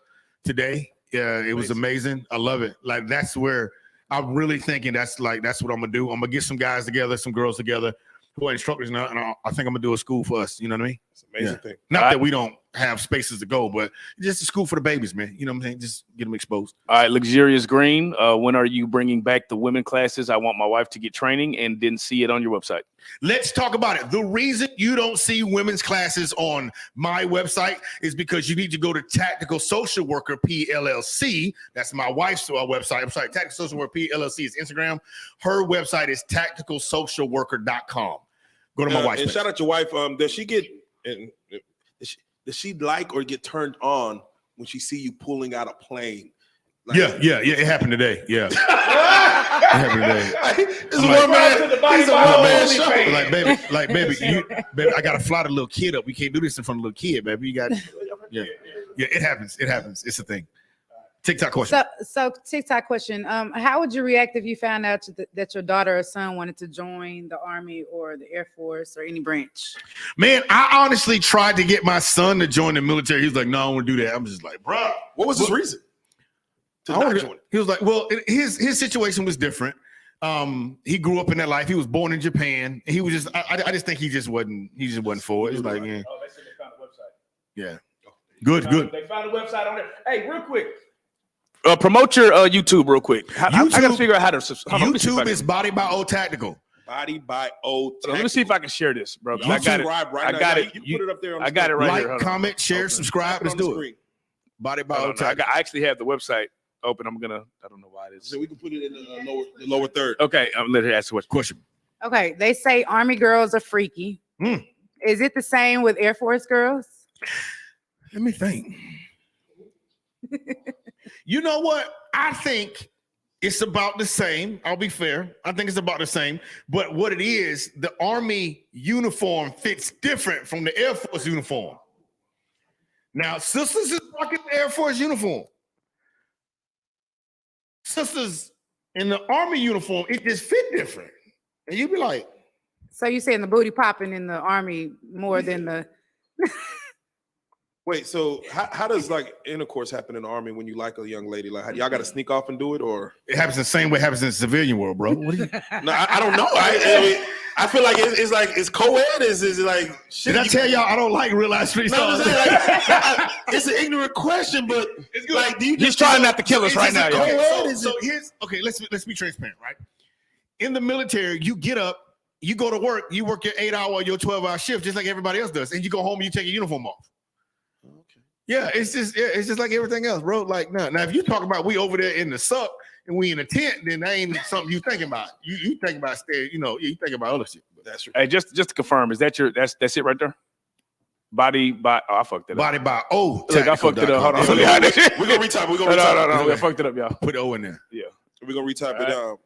today. Yeah, it was amazing. I love it. Like that's where I'm really thinking. That's what I'm gonna do. I'm gonna get some guys together, some girls together who are instructors now, and I think I'm gonna do a school for us. You know what I mean? It's an amazing thing. Not that we don't have spaces to go, but just a school for the babies, man. You know what I'm saying? Just get them exposed. All right, Luxurious Green. When are you bringing back the women classes? I want my wife to get training and didn't see it on your website. Let's talk about it. The reason you don't see women's classes on my website is because you need to go to Tactical Social Worker PLLC. That's my wife's website. I'm sorry, Tactical Social Worker PLLC is Instagram. Her website is tacticalsocialworker.com. Go to my wife's and page. shout out your wife. Does she like or get turned on when she see you pulling out a plane? Like, Yeah. It happened today. Yeah. It happened today. This is one man. He's a one-man show. Like, baby, I gotta fly the little kid up. We can't do this in front of the little kid, baby. You got, yeah. It happens. It's a thing. TikTok question. So TikTok question. How would you react if you found out that your daughter or son wanted to join the Army or the Air Force or any branch? Man, I honestly tried to get my son to join the military. He's like, no, I don't want to do that. I'm just like, bro. What was his reason to not join? He was like, well, his situation was different. He grew up in that life. He was born in Japan. He was just, I just think he just wasn't for it. He's like, yeah. Oh, they said they found the website. Yeah. Good. They found the website on there. Hey, real quick. Promote your YouTube real quick. I got to figure out how to. YouTube is Body by Old Tactical. Body by Old Tactical. Let me see if I can share this, bro. I got it. Right I now. got it. You put it up there. On I got it right Like, here. Hold comment, share, subscribe. Let's do it. Screen. Body by on. Old Tactical. I actually have the website open. I don't know why it is. So we can put it in the lower third. Okay, I'm let her ask the question. Okay, they say Army girls are freaky. Is it the same with Air Force girls? Let me think. You know what? I think it's about the same. I'll be fair. I think it's about the same. But what it is, the Army uniform fits different from the Air Force uniform. Now, sisters is rocking the Air Force uniform. Sisters in the Army uniform, it just fit different. And you'd be like, So you saying the booty popping in the Army more than the Wait, so how does like intercourse happen in the Army when you like a young lady? Like, y'all got to sneak off and do it, or it happens the same way it happens in the civilian world, bro. What do you? No, I don't know. I feel like it's co-ed. Is it like shit? Did I tell y'all I don't like real life street No, stars? it's an ignorant question, but It's good. like, do you He's trying not to kill us right now, y'all. Okay, so here's okay. Let's be transparent, right? In the military, you get up, you go to work, you work your 8-hour or your 12-hour shift, just like everybody else does, and you go home and you take your uniform off. Okay. Yeah, it's just like everything else, bro. Like now if you talk about we over there in the suck and we in a tent, then that ain't something you thinking about. You think about you think about other shit. That's right. Hey, just to confirm, is that that's it right there? Body by I fucked it up. Body by O. Look, I fucked it up. Hold on. We're gonna retype. We're gonna retype. No. I fucked it up, y'all. Put O in there. Yeah. We're gonna retype it. All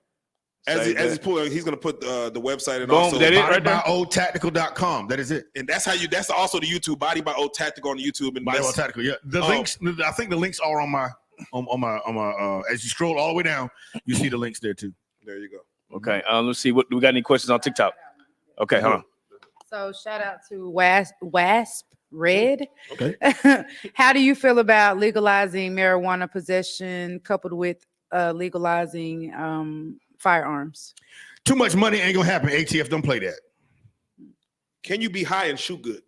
As Save he's pulling, he's gonna put the website and Boom, also that it right there? BodyByOldTactical.com. That is it. and that's also the YouTube Body by Old Tactical on the YouTube and Body by that's- Old Tactical. Yeah. The links. I think the links are on my as you scroll all the way down, you see the links there too. There you go. Okay. Let's see. What do we got? Any questions on TikTok? Okay, hold on. So shout out to Wasp Red. Okay. How do you feel about legalizing marijuana possession coupled with legalizing firearms? Too much money ain't gonna happen. ATF don't play that. Can you be high and shoot good?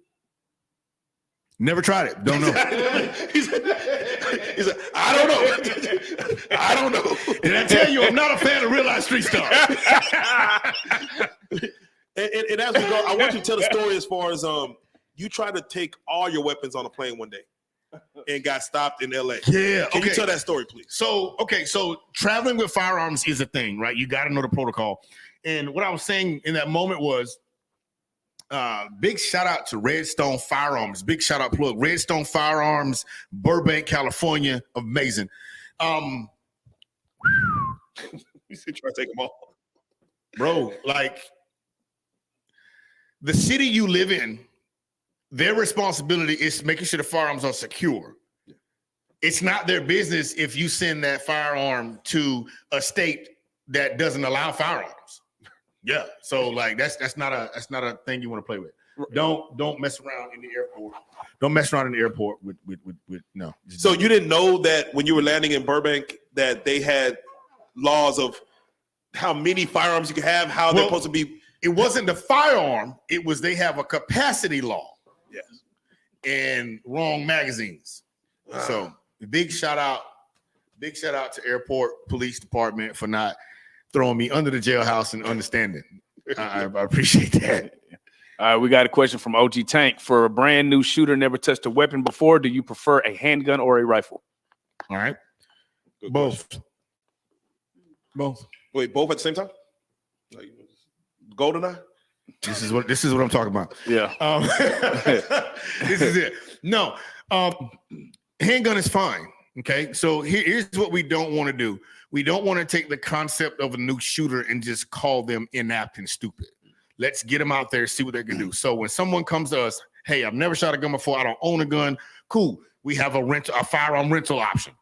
Never tried it. Don't know. He said, I don't know. I don't know. Did I tell you I'm not a fan of real life street stars? And as we go, I want you to tell the story as far as you tried to take all your weapons on a plane one day and got stopped in LA. Yeah. Can you tell that story, please? So traveling with firearms is a thing, right? You got to know the protocol. And what I was saying in that moment was, big shout out to Redstone Firearms. Big shout out plug. Redstone Firearms, Burbank, California. Amazing. You said try to take them all. Bro, like the city you live in, their responsibility is making sure the firearms are secure. It's not their business if you send that firearm to a state that doesn't allow firearms. Yeah. So like that's not a thing you want to play with. Don't mess around in the airport. Don't mess around in the airport with no. So you didn't know that when you were landing in Burbank that they had laws of how many firearms you can have, how they're supposed to be. It wasn't the firearm. It was they have a capacity law. Yes. And wrong magazines. So big shout out to airport police department for not throwing me under the jailhouse and understanding. I appreciate that. All right, we got a question from OG Tank. For a brand new shooter, never touched a weapon before, do you prefer a handgun or a rifle? All right. Good Both. question. Both. Wait, both at the same time? Like GoldenEye? This is what I'm talking about. Yeah. This is it. No, handgun is fine. Okay, so here's what we don't want to do. We don't want to take the concept of a new shooter and just call them inept and stupid. Let's get them out there, see what they can do. So when someone comes to us, hey, I've never shot a gun before, I don't own a gun. Cool. We have a firearm rental option.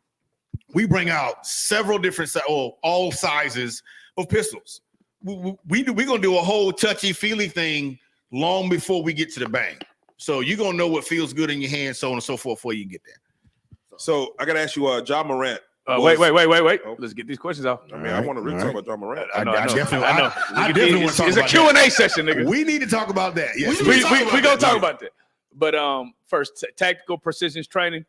We bring out several different all sizes of pistols. We're gonna do a whole touchy-feely thing long before we get to the bang. So you're gonna know what feels good in your hand, so on and so forth, before you get there. So I gotta ask you, John Morant. Wait. Oh. Let's get these questions off. I mean, I want to really talk about John Morant. I definitely want to talk It's a about Q&A that. session, nigga. We need to talk about that. Yes, We gonna talk about that. But first, tactical precision training.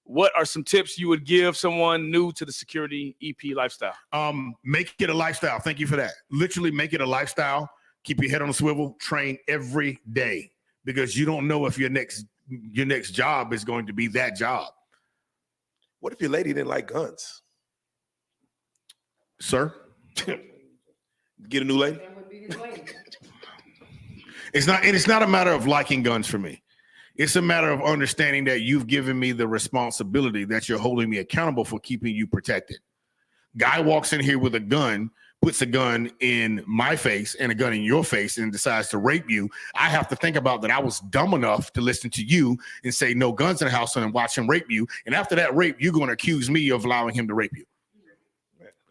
What are some tips you would give someone new to the security EP lifestyle? Make it a lifestyle. Thank you for that. Literally make it a lifestyle. Keep your head on the swivel. Train every day because you don't know if your next job is going to be that job. What if your lady didn't like guns? Sir? Get a new lady? It's not a matter of liking guns for me. It's a matter of understanding that you've given me the responsibility that you're holding me accountable for keeping you protected. Guy walks in here with a gun, puts a gun in my face and a gun in your face and decides to rape you. I have to think about that. I was dumb enough to listen to you and say no guns in the house and watch him rape you. And after that rape, you're going to accuse me of allowing him to rape you.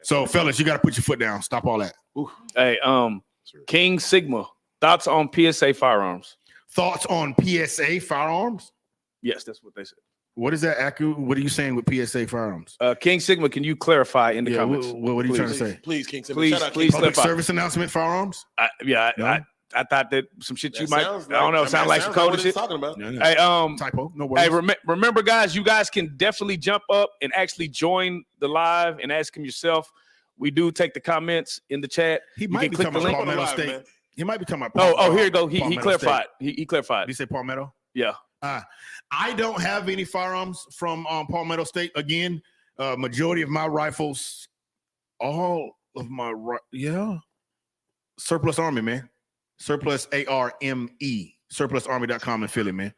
So fellas, you got to put your foot down. Stop all that. Ooh. Hey, King Sigma, thoughts on PSA firearms? Thoughts on PSA firearms? Yes, that's what they said. What is that, Aku? What are you saying with PSA firearms? King Sigma, can you clarify in the comments? What are you trying to say? Please, King Simmons. Please, Shout out please. King Public clarify. service announcement firearms? I thought that some shit you might. Sounds I don't know. that Sound like some sounds code what and it's shit. talking about. No. Hey, Typo. No worries. Hey, remember, guys, you guys can definitely jump up and actually join the live and ask him yourself. We do take the comments in the chat. He You might can be click talking the about link. Palmetto Live, State. man. He might be talking about. Oh, here you go. He Palmetto clarified. State. He clarified. Did he say Palmetto? Yeah. I don't have any firearms from Palmetto State. Again, majority of my rifles, all of my surplus Army, man. Surplus ARME. Surplusarmy.com in Philly, man.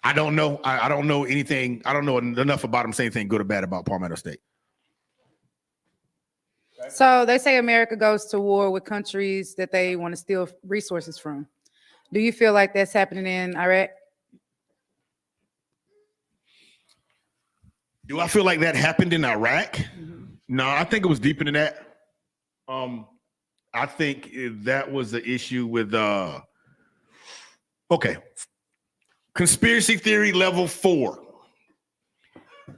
I don't know. I don't know anything. I don't know enough about them saying anything good or bad about Palmetto State. So they say America goes to war with countries that they want to steal resources from. Do you feel like that's happening in Iraq? Do I feel like that happened in Iraq? Mm-hmm. No, I think it was deeper than that. I think that was the issue with Okay. Conspiracy theory level 4.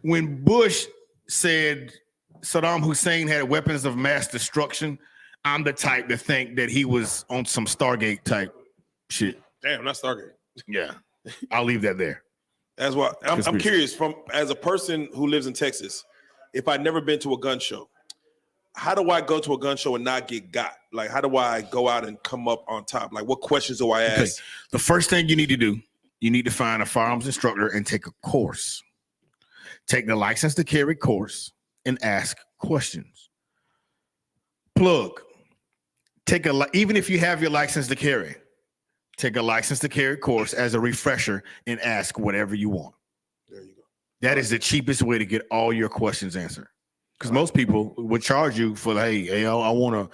When Bush said Saddam Hussein had weapons of mass destruction, I'm the type to think that he was on some Stargate type shit. Damn, not Stargate. Yeah. I'll leave that there. That's why I'm Conspiracy. curious. From as a person who lives in Texas, if I'd never been to a gun show, how do I go to a gun show and not get got? Like, how do I go out and come up on top? Like, what questions do I ask? Okay. The first thing you need to do, you need to find a firearms instructor and take a course. Take the license to carry course and ask questions. Plug. Even if you have your license to carry, take a license to carry course as a refresher and ask whatever you want. There you go. That is the cheapest way to get all your questions answered. Because most people would charge you for, hey, I want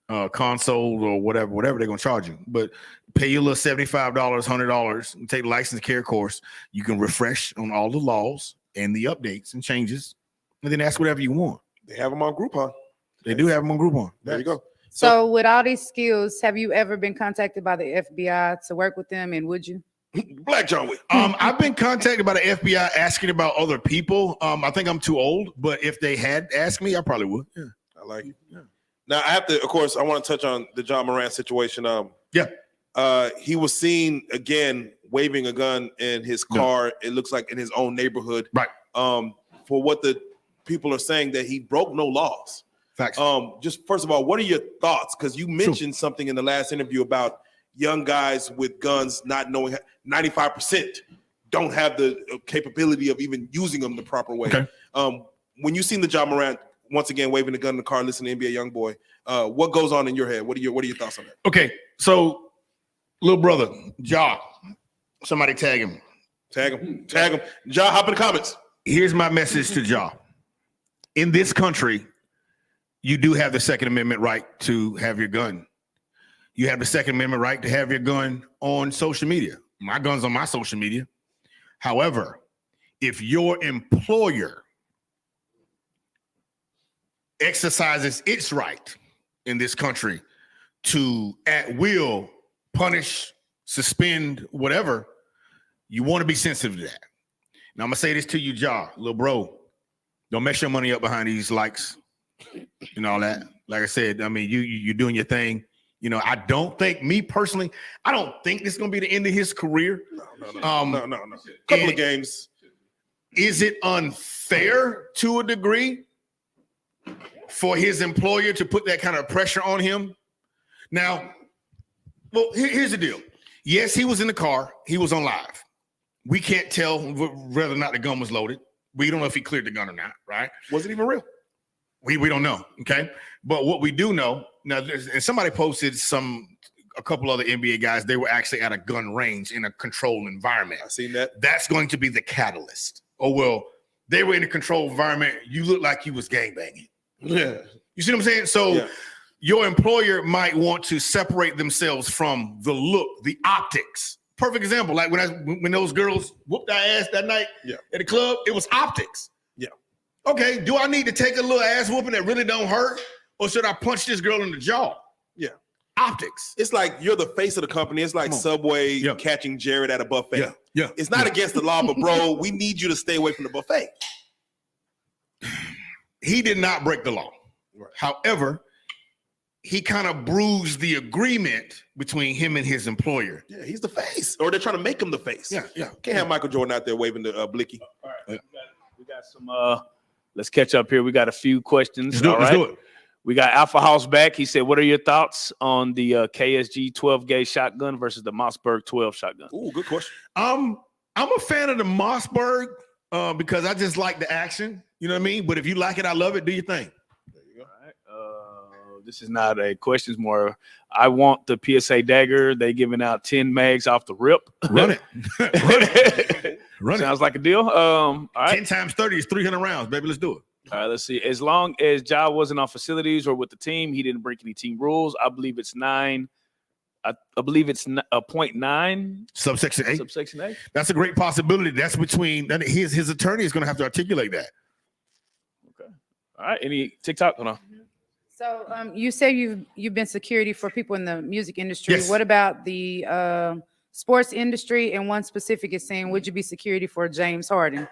a console or whatever they're going to charge you. But pay you a little $75, $100, and take the license to carry course. You can refresh on all the laws and the updates and changes, and then ask whatever you want. They have them on Groupon. They do have them on Groupon. There you go. So with all these skills, have you ever been contacted by the FBI to work with them, and would you? Black John Wick. I've been contacted by the FBI asking about other people. I think I'm too old, but if they had asked me, I probably would. Yeah. I like it. Yeah. Now I have to, of course, I want to touch on the John Morant situation. He was seen again waving a gun in his car. It looks like in his own neighborhood. Right. For what the people are saying that he broke no laws. Facts. Just first of all, what are your thoughts? Because you mentioned something in the last interview about young guys with guns not knowing 95% don't have the capability of even using them the proper way. Okay. When you seen the John Morant once again waving the gun in the car, listening to NBA YoungBoy, what goes on in your head? What are your thoughts on that? Okay, so little brother, Ja, somebody tag him. Tag him. Ja, hop in the comments. Here's my message to Ja. In this country, you do have the Second Amendment right to have your gun. You have the Second Amendment right to have your gun on social media. My gun's on my social media. However, if your employer exercises its right in this country to at will punish, suspend, whatever, you want to be sensitive to that. Now I'm gonna say this to you, Ja, little bro. Don't mess your money up behind these likes and all that. Like I said, I mean, you're doing your thing. You know, I don't think, me personally, I don't think this is gonna be the end of his career. No. Couple of games. Is it unfair to a degree for his employer to put that kind of pressure on him? Now, well, here's the deal. Yes, he was in the car. He was on live. We can't tell whether or not the gun was loaded. We don't know if he cleared the gun or not, right? Was it even real? We don't know, okay? But what we do know, now, and somebody posted a couple other NBA guys, they were actually at a gun range in a controlled environment. I seen that. That's going to be the catalyst. Oh, well, they were in a controlled environment. You look like you was gangbanging. Yeah. You see what I'm saying? So your employer might want to separate themselves from the look, the optics. Perfect example, like when those girls whooped our ass that night at the club, it was optics. Yeah. Okay, do I need to take a little ass whooping that really don't hurt? Or should I punch this girl in the jaw? Yeah. Optics. It's like you're the face of the company. It's like Subway catching Jared at a buffet. Yeah. It's not against the law, but bro, we need you to stay away from the buffet. He did not break the law. Right. However, he kind of bruised the agreement between him and his employer. Yeah, he's the face. Or they're trying to make him the face. Yeah. Can't have Michael Jordan out there waving the blicky. All right. We got some let's catch up here. We got a few questions. Let's do it. We got Alpha House back. He said, what are your thoughts on the KSG 12 gauge shotgun versus the Mossberg 12 shotgun? Ooh, good question. I'm a fan of the Mossberg because I just like the action. You know what I mean? But if you like it, I love it. Do your thing. There you go. All right. This is not a question. It's more, I want the PSA dagger. They giving out 10 mags off the rip. Run it. Run Sounds like a deal. All right. 10 times 30 is 300 rounds, baby. Let's do it. All right, let's see. As long as Ja wasn't on facilities or with the team, he didn't break any team rules. I believe it's 9. I believe it's a 0.9. Subsection A. Subsection A. That's a great possibility. That's between his attorney is going to have to articulate that. Okay. All right. Any TikTok? Hold on. So you say you've been security for people in the music industry. Yes. What about the sports industry and one specific is saying, would you be security for James Harden?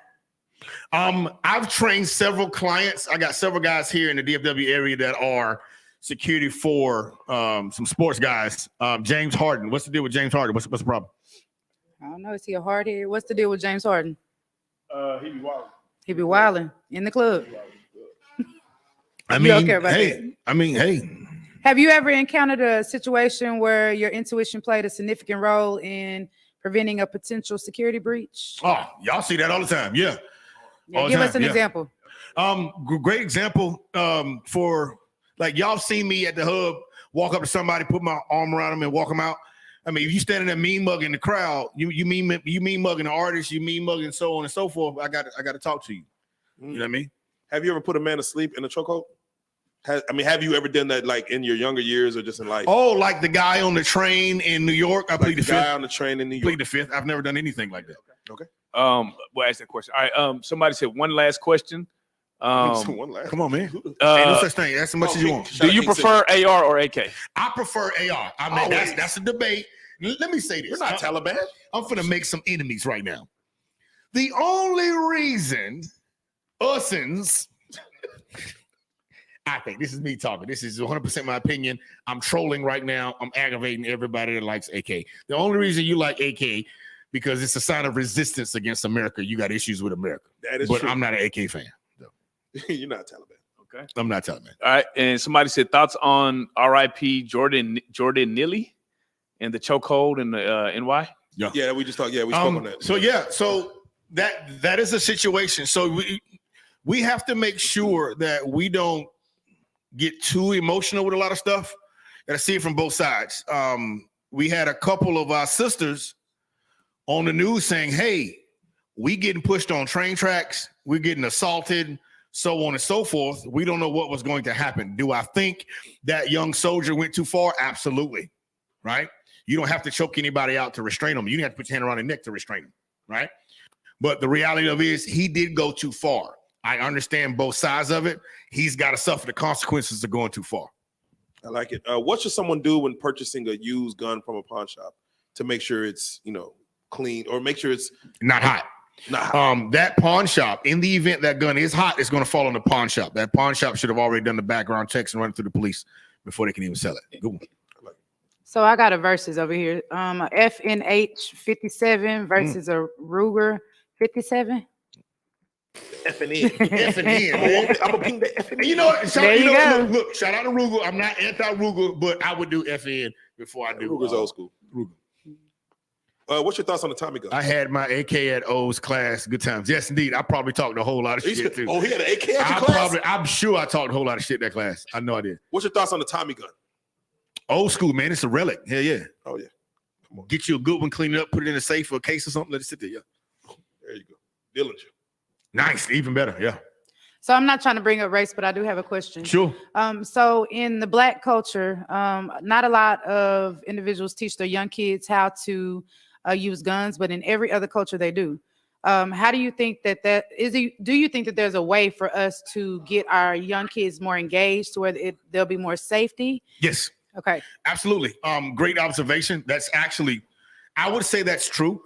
I've trained several clients. I got several guys here in the DFW area that are security for some sports guys. James Harden. What's the deal with James Harden? What's the problem? I don't know. Is he a hard head? What's the deal with James Harden? He be wild. He be wilding in the club. I You mean, don't care about hey. Have you ever encountered a situation where your intuition played a significant role in preventing a potential security breach? Oh, y'all see that all the time. Yeah. All the Give time, us an yeah. example. Great example for like y'all seen me at the hub, walk up to somebody, put my arm around them and walk them out. I mean, if you standing there mean mugging the crowd, you mean mugging the artist, you mean mugging so on and so forth. I got to talk to you. You know what I mean? Have you ever put a man to sleep in a chokehold? Have you ever done that like in your younger years or just in life? Oh, like the guy on the train in New York. I like plead the the guy fifth. on the train in New York. Plead the fifth. I've never done anything like that. Okay. We'll ask that question. All right. Somebody said one last question. One last. Come on, man. Ain't no such thing. That's as much as you King, want. shout out Do you King prefer AR or AK? I prefer AR. I mean, Always. that's a debate. Let me say this. You're not Taliban. I'm finna make some enemies right now. The only reason Ussins, I think this is me talking. This is 100% my opinion. I'm trolling right now. I'm aggravating everybody that likes AK. The only reason you like AK because it's a sign of resistance against America. You got issues with America. That is But true. I'm not an AK fan. You're not Taliban. Okay. I'm not telling man. All right. And somebody said thoughts on RIP Jordan Neely and the chokehold in the NY. Yeah, we just talked. Yeah, we spoke on that. So that is a situation. So we have to make sure that we don't get too emotional with a lot of stuff. And I see it from both sides. We had a couple of our sisters on the news saying, hey, we getting pushed on train tracks, we're getting assaulted, so on and so forth. We don't know what was going to happen. Do I think that young soldier went too far? Absolutely. Right? You don't have to choke anybody out to restrain them. You don't have to put your hand around their neck to restrain them. Right? But the reality of it is he did go too far. I understand both sides of it. He's got to suffer the consequences of going too far. I like it. What should someone do when purchasing a used gun from a pawn shop to make sure it's clean or make sure it's Not hot. not hot? That pawn shop, in the event that gun is hot, it's going to fall on the pawn shop. That pawn shop should have already done the background checks and run it through the police before they can even sell it. Good one. So I got a versus over here. A FNH 57 versus a Ruger 57. F and N. F and N, man. I'm gonna ping the F and N. You know what? There you go. Look, shout out to Ruger. I'm not anti-Ruger, but I would do FN before I do Ruger's old school. Ruger. What's your thoughts on the Tommy gun? I had my AK at O's class. Good times. Yes, indeed. I probably talked a whole lot of shit too. Oh, he had an AK at your class? I'm sure I talked a whole lot of shit in that class. I know I did. What's your thoughts on the Tommy gun? Old school, man. It's a relic. Hell yeah. Oh yeah. Come on. Get you a good one, clean it up, put it in a safe or a case or something. Let it sit there. Yeah. There you go. Dillinger. Nice. Even better. Yeah. So I'm not trying to bring up race, but I do have a question. Sure. So in the Black culture, not a lot of individuals teach their young kids how to use guns, but in every other culture they do. How do you think that is? Do you think that there's a way for us to get our young kids more engaged to where there'll be more safety? Yes. Okay. Absolutely. Great observation. That's actually, I would say that's true.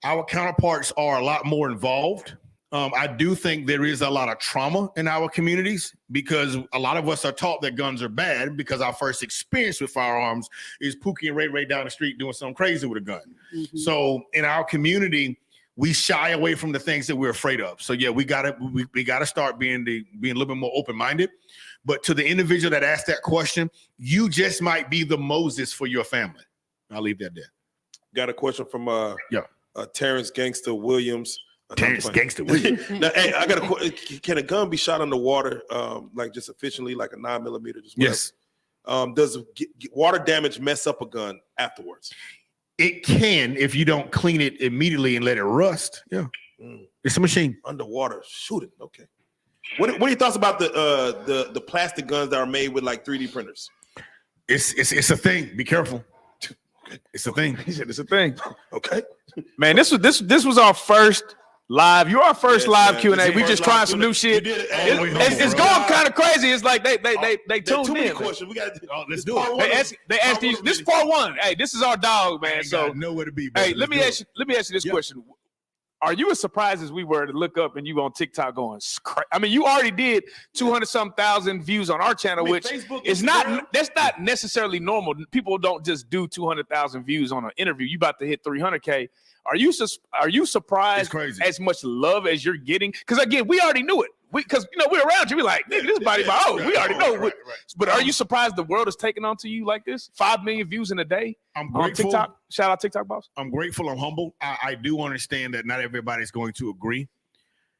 Our counterparts are a lot more involved. I do think there is a lot of trauma in our communities because a lot of us are taught that guns are bad because our first experience with firearms is Pookie and Ray Ray down the street doing something crazy with a gun. Mm-hmm. So in our community, we shy away from the things that we're afraid of. So yeah, we gotta start being a little bit more open-minded. But to the individual that asked that question, you just might be the Moses for your family. I'll leave that there. Got a question from Yeah. Terrence Gangster Williams. Terrence Gangster Williams. Now, hey, I got a question. Can a gun be shot underwater, like just efficiently, like a 9mm? Just whatever? Yes. Does water damage mess up a gun afterwards? It can if you don't clean it immediately and let it rust. Yeah. It's a machine. Underwater, shoot it. Okay. What are your thoughts about the plastic guns that are made with like 3D printers? It's a thing. Be careful. It's a thing. He said it's a thing. Okay. Man, this was our first live. You're our first Yes, live man. Q&A. This is We first just live trying some Q&A. new shit. You did it. All the way home, It's bro. going kind of crazy. It's like they There's tuned too many in. questions. We got. Let's do it. They asked these. This is part one. Hey, this is our dog, man. So nowhere to be. hey, let me ask you this question. Are you as surprised as we were to look up and you on TikTok going? I mean, you already did 200-some thousand views on our channel, which Facebook, is Instagram. not. That's not necessarily normal. People don't just do 200,000 views on an interview. You about to hit 300K. Are you surprised crazy. as much love as you're getting? Because again, we already knew it. Because we're around you. We're like, nigga, this body my own. We already know. Right. But are you surprised the world is taking on to you like this? 5 million views in a day. I'm on grateful. TikTok. Shout out TikTok boss. I'm grateful. I'm humble. I do understand that not everybody's going to agree.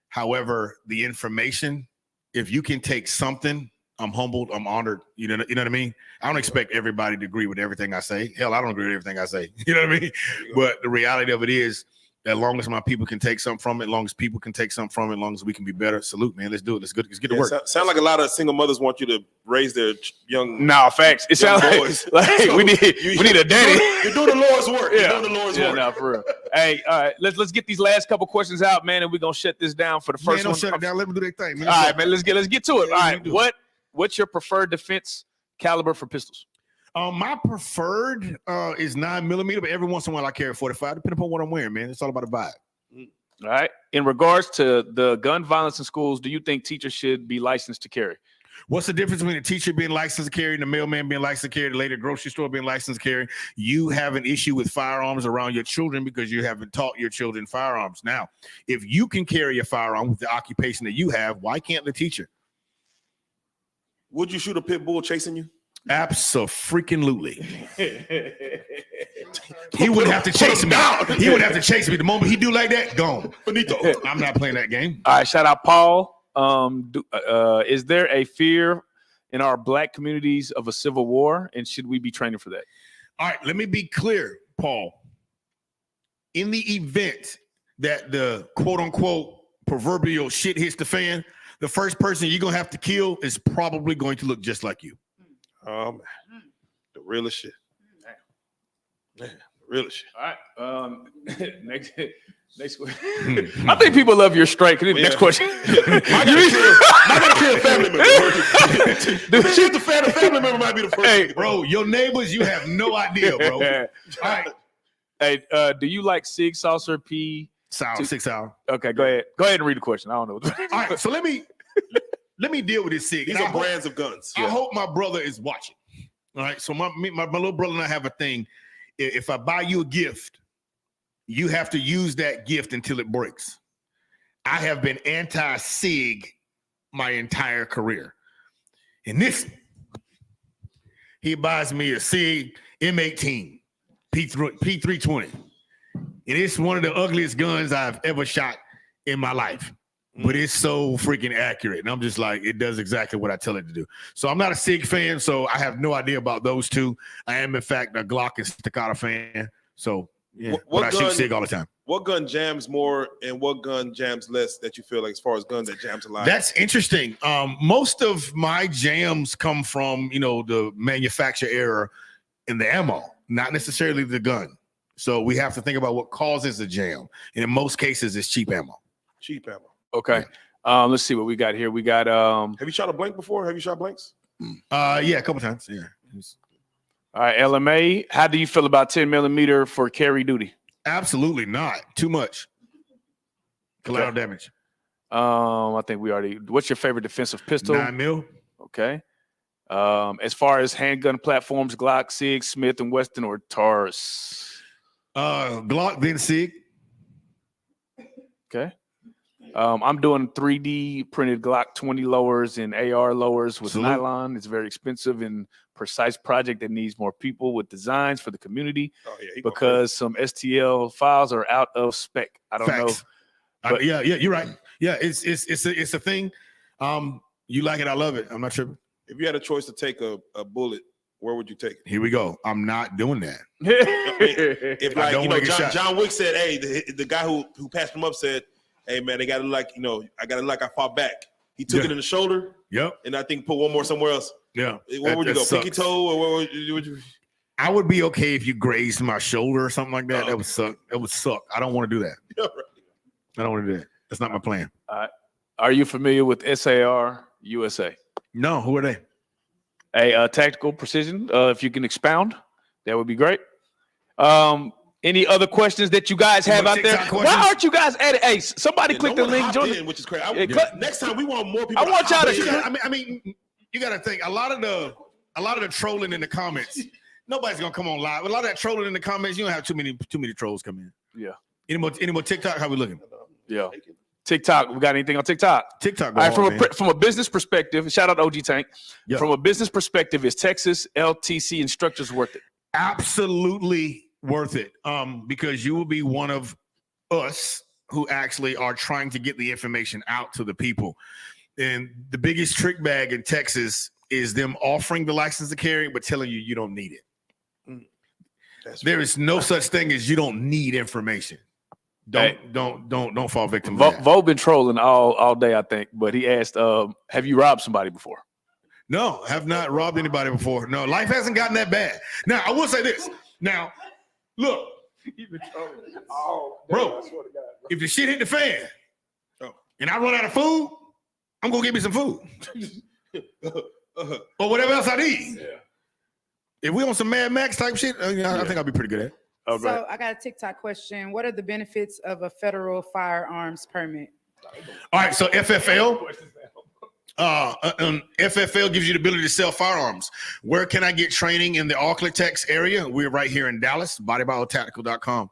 However, the information, if you can take something, I'm humbled. I'm honored. You know what I mean? I don't expect everybody to agree with everything I say. Hell, I don't agree with everything I say. You know what I mean? But the reality of it is, as long as my people can take something from it, as long as people can take something from it, as long as we can be better, salute, man. Let's do it. Let's get to work. Sound like a lot of single mothers want you to raise their young. No, facts. It young sounds boys. like we need a daddy. You're doing the Lord's work. Yeah. You're doing the Lord's work. No, for real. Hey, all right, let's get these last couple questions out, man, and we're gonna shut this down for the first Man, one. don't shut it down. Let me do their thing, man. All right, man. Let's get to it. Yeah, All you right, do. what's your preferred defense caliber for pistols? My preferred is 9mm, but every once in a while I carry 45, depending upon what I'm wearing, man. It's all about the vibe. All right. In regards to the gun violence in schools, do you think teachers should be licensed to carry? What's the difference between a teacher being licensed to carry and the mailman being licensed to carry, the lady at the grocery store being licensed to carry? You have an issue with firearms around your children because you haven't taught your children firearms. Now, if you can carry a firearm with the occupation that you have, why can't the teacher? Would you shoot a pit bull chasing you? Absolutely. He wouldn't have to chase me. He wouldn't have to chase me. The moment he do like that, gone. Finito. I'm not playing that game. All right. Shout out Paul. Is there a fear in our Black communities of a civil war, and should we be training for that? All right, let me be clear, Paul. In the event that the quote unquote proverbial shit hits the fan, the first person you're gonna have to kill is probably going to look just like you. Man. The realest shit. Man, the realest shit. All right. Next question. I think people love your strike. Next question. I gotta kill a family member. Shoot the family member might be the first. Hey, Bro, your neighbors, you have no idea, bro. All right. Hey, do you like Sig Saucer P? 6 hour. Okay, go ahead. Go ahead and read the question. I don't know. All right, so let me deal with this SIG. These are brands of guns. I hope my brother is watching. All right, so my little brother and I have a thing. If I buy you a gift, you have to use that gift until it breaks. I have been anti-SIG my entire career. And this, he buys me a SIG M18 P320. And it's one of the ugliest guns I've ever shot in my life. But it's so freaking accurate. And I'm just like, it does exactly what I tell it to do. So I'm not a SIG fan, so I have no idea about those two. I am, in fact, a Glock and Staccato fan. So, yeah, but I shoot SIG all the time. What gun jams more and what gun jams less that you feel like as far as guns that jams a lot? That's interesting. Most of my jams come from, the manufacturer error in the ammo, not necessarily the gun. So we have to think about what causes a jam. And in most cases, it's cheap ammo. Cheap ammo. Okay. Let's see what we got here. We got Have you shot a blank before? Have you shot blanks? Yeah, a couple times. Yeah. all right, LMA. How do you feel about 10mm for carry duty? Absolutely not. Too much. Collateral damage. I think we already. What's your favorite defensive pistol? 9mm. Okay. As far as handgun platforms, Glock, SIG, Smith and Wesson, or Taurus? Glock, then SIG. Okay. I'm doing 3D printed Glock 20 lowers and AR lowers with Salute. nylon. It's a very expensive and precise project that needs more people with designs for the community Oh yeah, because some STL files are out of spec. I don't know. Facts. But- Yeah, you're right. Yeah, it's a thing. You like it, I love it. I'm not tripping. If you had a choice to take a bullet, where would you take it? Here we go. I'm not doing that. If I don't wanna get shot. John Wick said, hey, the guy who passed him up said, hey man, they got to like, I got to like I fought back. He took it in the shoulder. Yep. And I think put one more somewhere else. Yeah. Where would you go? Sucks. Pinky toe or where would you? I would be okay if you grazed my shoulder or something like that. Oh. That would suck. That would suck. I don't want to do that. Yeah, right. I don't want to do that. That's not my plan. Are you familiar with SAR USA? No, who are they? A tactical precision. If you can expound, that would be great. Any other questions that you guys have out there? Why aren't you guys at it? Hey, somebody click the link. Join which is crazy. Next time we want more people. I want y'all to. I mean, you got to think a lot of the trolling in the comments. Nobody's gonna come on live. A lot of that trolling in the comments. You don't have too many trolls come in. Yeah. Any more TikTok? How we looking? Yeah. TikTok. We got anything on TikTok? TikTok. All right. From a business perspective, shout out OG Tank. Yep. From a business perspective, is Texas LTC instructors worth it? Absolutely worth it. Because you will be one of us who actually are trying to get the information out to the people. And the biggest trick bag in Texas is them offering the license to carry, but telling you don't need it. There is no such thing as you don't need information. Don't fall victim to that. Vo been trolling all day, I think, but he asked, have you robbed somebody before? No, have not robbed anybody before. No, life hasn't gotten that bad. Now, I will say this. Now, look, bro, if the shit hit the fan and I run out of food, I'm gonna get me some food. Or whatever else I need. Yeah. If we on some Mad Max type shit, I think I'll be pretty good at it. Okay. So I got a TikTok question. What are the benefits of a federal firearms permit? All right, so FFL. FFL gives you the ability to sell firearms. Where can I get training in the Arklatex area? We're right here in Dallas, bodybiotactical.com.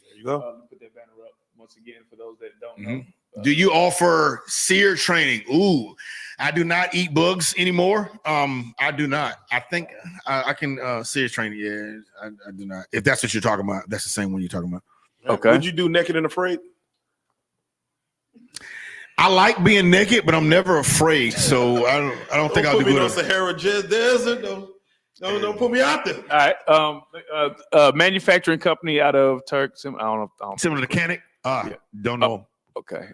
There you go. Put that banner up once again for those that don't know. Do you offer sear training? Ooh, I do not eat bugs anymore. I do not. I think I can sear training. Yeah, I do not. If that's what you're talking about, that's the same one you're talking about. Okay. Would you do naked and afraid? I like being naked, but I'm never afraid. So I don't think I'll do good. No Sahara Desert. Don't put me out there. All right. Manufacturing company out of Turk. I don't know. Similar to Canic. Don't know. Okay.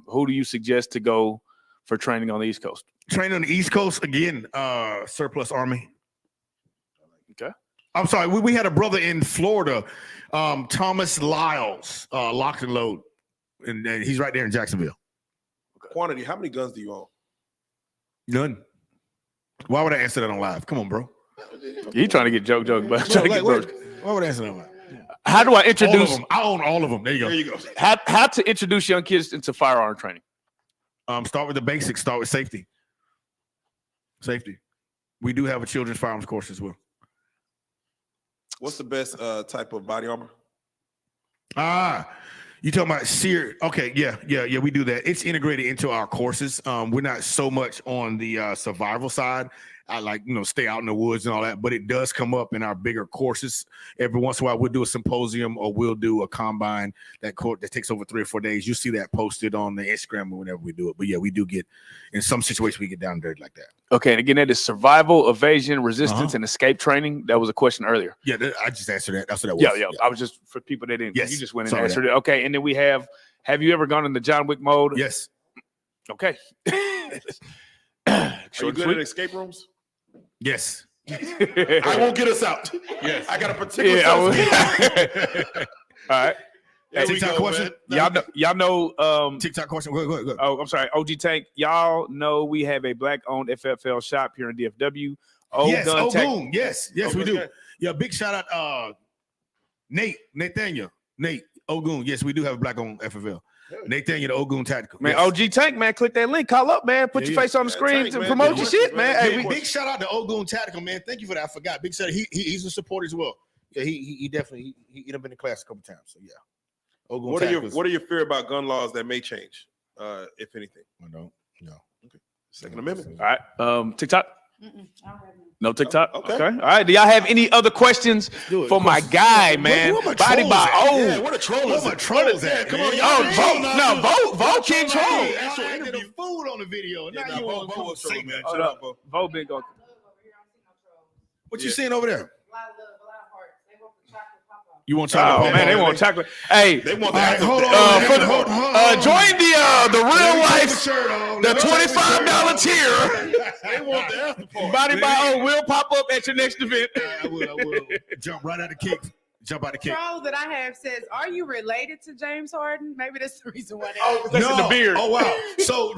Who do you suggest to go for training on the East Coast? Training on the East Coast again. Surplus Army. Okay. I'm sorry. We had a brother in Florida, Thomas Lyles, Lock and Load, and he's right there in Jacksonville. Okay. Quantity. How many guns do you own? None. Why would I answer that on live? Come on, bro. You trying to get joke, but why would I answer that on live? How do I introduce? I own all of them. There you go. How to introduce young kids into firearm training? Start with the basics. Start with safety. Safety. We do have a children's firearms course as well. What's the best type of body armor? You talking about sear? Okay, yeah. We do that. It's integrated into our courses. We're not so much on the survival side. I stay out in the woods and all that, but it does come up in our bigger courses. Every once in a while, we'll do a symposium or we'll do a combine that takes over 3 or 4 days. You see that posted on the Instagram or whenever we do it. But yeah, we do get, in some situations, we get down and dirty like that. Okay, and again, that is survival, evasion, resistance, and escape training. That was a question earlier. Yeah, I just answered that. That's what that was. Yeah. I was just, for people that didn't, yes. You just went and answered it. Okay, and then we have you ever gone in the John Wick mode? Yes. Okay. Are you good at escape rooms? Yes. I won't get us out. Yes. I got a particular All right. TikTok question. Y'all know TikTok question. Go ahead. Oh, I'm sorry. OG Tank. Y'all know we have a black-owned FFL shop here in DFW. Ogun. Yes, we do. Yeah, big shout out Nathaniel Ogun. Yes, we do have a black-owned FFL. Nathaniel, the Ogun Tactical. Man, yes. OG Tank, man, click that link. Call up, man. Put your face on the screen to promote your shit, man. Hey, big shout out to Ogun Tactical, man. Thank you for that. I forgot. Big shout out. He's a supporter as well. Yeah, he definitely he been in class a couple times. So yeah. Ogun what are your fear about gun laws that may change, if anything? No. Okay. Second Amendment. All right. TikTok. I don't have No TikTok. Okay. All right. Do y'all have any other questions for my guy, man? Body by Yeah, what a troll is. What a troll is that? Come on, y'all. Vote can troll. I did a food on the video. Now you want to say that? Shut up, Bo. Vote been going. What you seeing over there? A lot of hearts. They want the chocolate pop-up. You want chocolate? Oh man, they want chocolate. Hey, They want All right, that. hold on. join the real life, the $25 tier. They want the after party. Body by will pop up at your next event. I will jump right out of kick. jump out the kick. Troll that I have says, "Are you related to James Harden?" Maybe that's the reason why. That's in the beard. Oh wow. So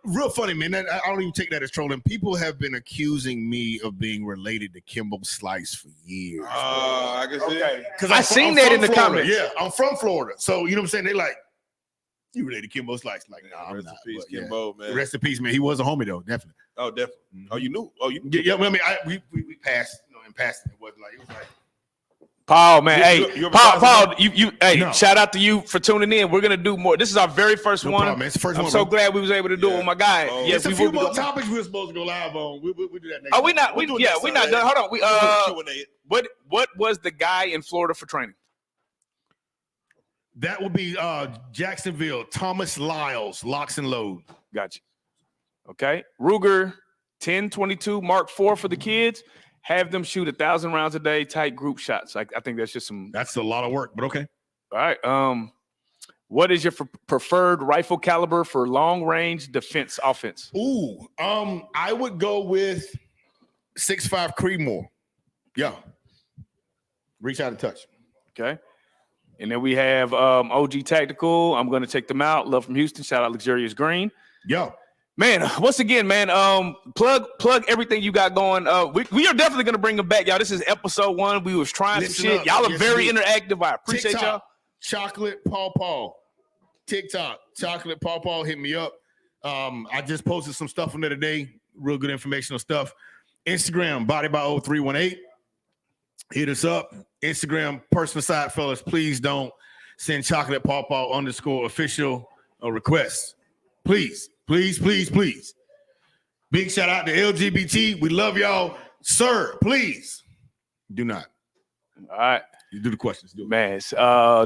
real funny, man. I don't even take that as trolling. People have been accusing me of being related to Kimbo Slice for years. I can see. Okay. Because I seen that in the Florida. comments. Yeah, I'm from Florida. So you know what I'm saying? They like, you related to Kimbo Slice. Like, no, I'm Rest not. in peace, But, yeah. Kimbo, man. Rest in peace, man. He was a homie though, definitely. Oh, definitely. Oh, you knew. Oh, you. Yeah, I mean, we passed, in passing. It was like Paul, man. You Paul, hey, No. shout out to you for tuning in. We're gonna do more. This is our very first no one. problem, man. It's the first I'm one. so bro. glad we was able to do it with my guy. Oh. Yes, It's we a few will be more doing- topics we were supposed to go live on. We do that next. Oh, we not. We'll do it Yeah, next we not Saturday. done. Hold on. Q&A. What was the guy in Florida for training? That would be Jacksonville, Thomas Lyles, locks and load. Gotcha. Okay. Ruger 1022 Mark IV for the kids. Have them shoot 1,000 rounds a day, tight group shots. I think that's just some. That's a lot of work, but okay. All right. What is your preferred rifle caliber for long range defense offense? Ooh, I would go with 6.5 Creedmoor. Yeah. Reach out and touch. Okay. And then we have OG Tactical. I'm going to check them out. Love from Houston. Shout out Luxurious Green. Yo. Man, once again, man, plug everything you got going. We are definitely going to bring them back, y'all. This is episode 1. We was trying Listen some shit. up. Y'all are Yes, very indeed. interactive. I appreciate TikTok, y'all. Chocolate Paw. TikTok, Chocolate Paw. Hit me up. I just posted some stuff on there today. Real good informational stuff. Instagram, Body by 0318. Hit us up. Instagram, personal side, fellas. Please don't send Chocolate Paw _official requests. Please. Big shout out to LGBT. We love y'all. Sir, please do not. All right. You do the questions. Do it. Man,